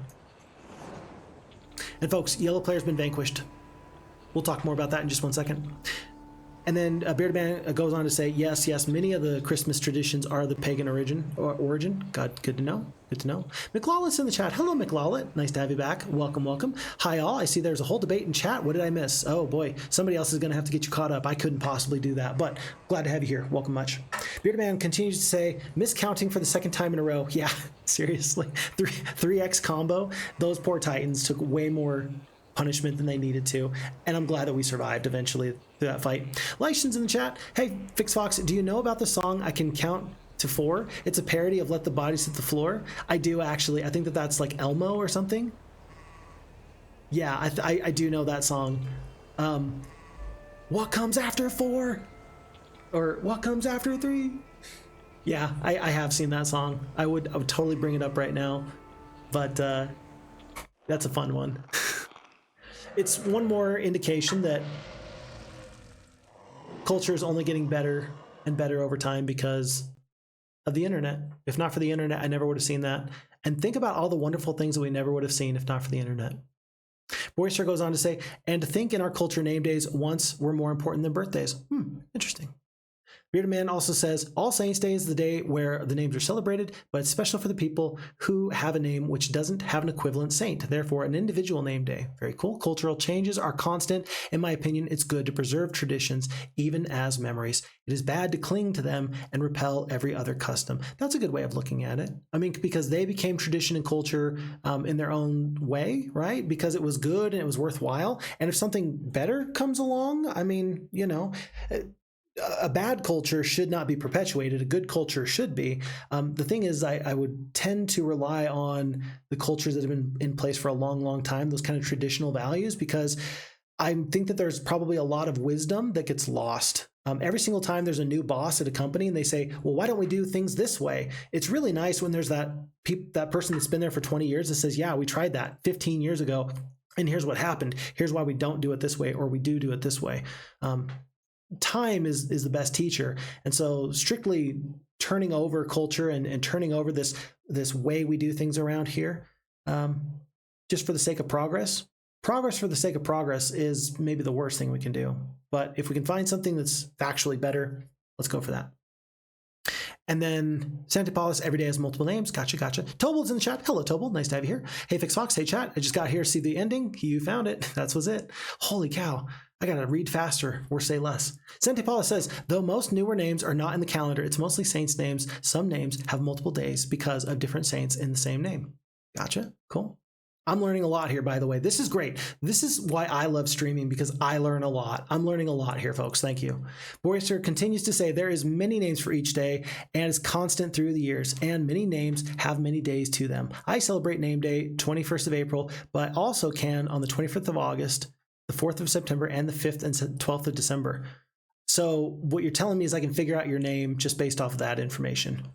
And folks, yellow player's been vanquished. We'll talk more about that in just 1 second. And then Bearded Man goes on to say, yes, many of the Christmas traditions are the pagan origin. God, good to know. Good to know. McLawlet's in the chat. Hello, McLawlet. Nice to have you back. Welcome. Hi, all. I see there's a whole debate in chat. What did I miss? Oh, boy. Somebody else is going to have to get you caught up. I couldn't possibly do that, but glad to have you here. Welcome much. Bearded Man continues to say, miscounting for the second time in a row. Yeah, seriously. 3x combo. Those poor Titans took way more punishment than they needed to, and I'm glad that we survived eventually through that fight. Lyson's in the chat. Hey, Phixfox, do you know about the song I Can Count to 4? It's a parody of Let the Bodies Hit the Floor. I do, actually. I think that's like Elmo or something. Yeah, I do know that song. What comes after 4? Or what comes after 3? Yeah, I have seen that song. I would totally bring it up right now, but that's a fun one. It's one more indication that culture is only getting better and better over time because of the internet. If not for the internet, I never would have seen that. And think about all the wonderful things that we never would have seen if not for the internet. Boyster goes on to say, and to think in our culture name days once were more important than birthdays. Interesting. Bearded Man also says, All Saints Day is the day where the names are celebrated, but it's special for the people who have a name which doesn't have an equivalent saint, therefore an individual name day. Very cool. Cultural changes are constant. In my opinion, it's good to preserve traditions, even as memories. It is bad to cling to them and repel every other custom. That's a good way of looking at it. I mean, because they became tradition and culture in their own way, right? Because it was good and it was worthwhile. And if something better comes along, I mean, you know, a bad culture should not be perpetuated. A good culture should be. The thing is, I would tend to rely on the cultures that have been in place for a long, long time, those kind of traditional values, because I think that there's probably a lot of wisdom that gets lost Every single time there's a new boss at a company and they say, well, why don't we do things this way? It's really nice when there's that person that's been there for 20 years that says, yeah, we tried that 15 years ago, and here's what happened. Here's why we don't do it this way, or we do it this way. Time is the best teacher. And so strictly turning over culture and turning over this way we do things around here, just for the sake of progress for the sake of progress is maybe the worst thing we can do. But if we can find something that's factually better, let's go for that. And then Santipolis, every day has multiple names. Gotcha. Tobal's in the chat. Hello, Tobal. Nice to have you here. Hey, Phixfox. Hey, chat. I just got here to see the ending. You found it. That was it. Holy cow. I got to read faster or say less. Santipolis says, though most newer names are not in the calendar, it's mostly saints' names. Some names have multiple days because of different saints in the same name. Gotcha. Cool. I'm learning a lot here, by the way. This is great. This is why I love streaming, because I learn a lot. I'm learning a lot here, folks. Thank you. Boyster continues to say there is many names for each day and is constant through the years, and many names have many days to them. I celebrate name day 21st of April, but also can on the 25th of August, the 4th of September, and the 5th and 12th of December. So what you're telling me is I can figure out your name just based off of that information.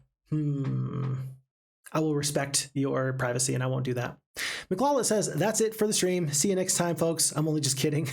I will respect your privacy and I won't do that. McLaughlin says, that's it for the stream. See you next time, folks. I'm only just kidding.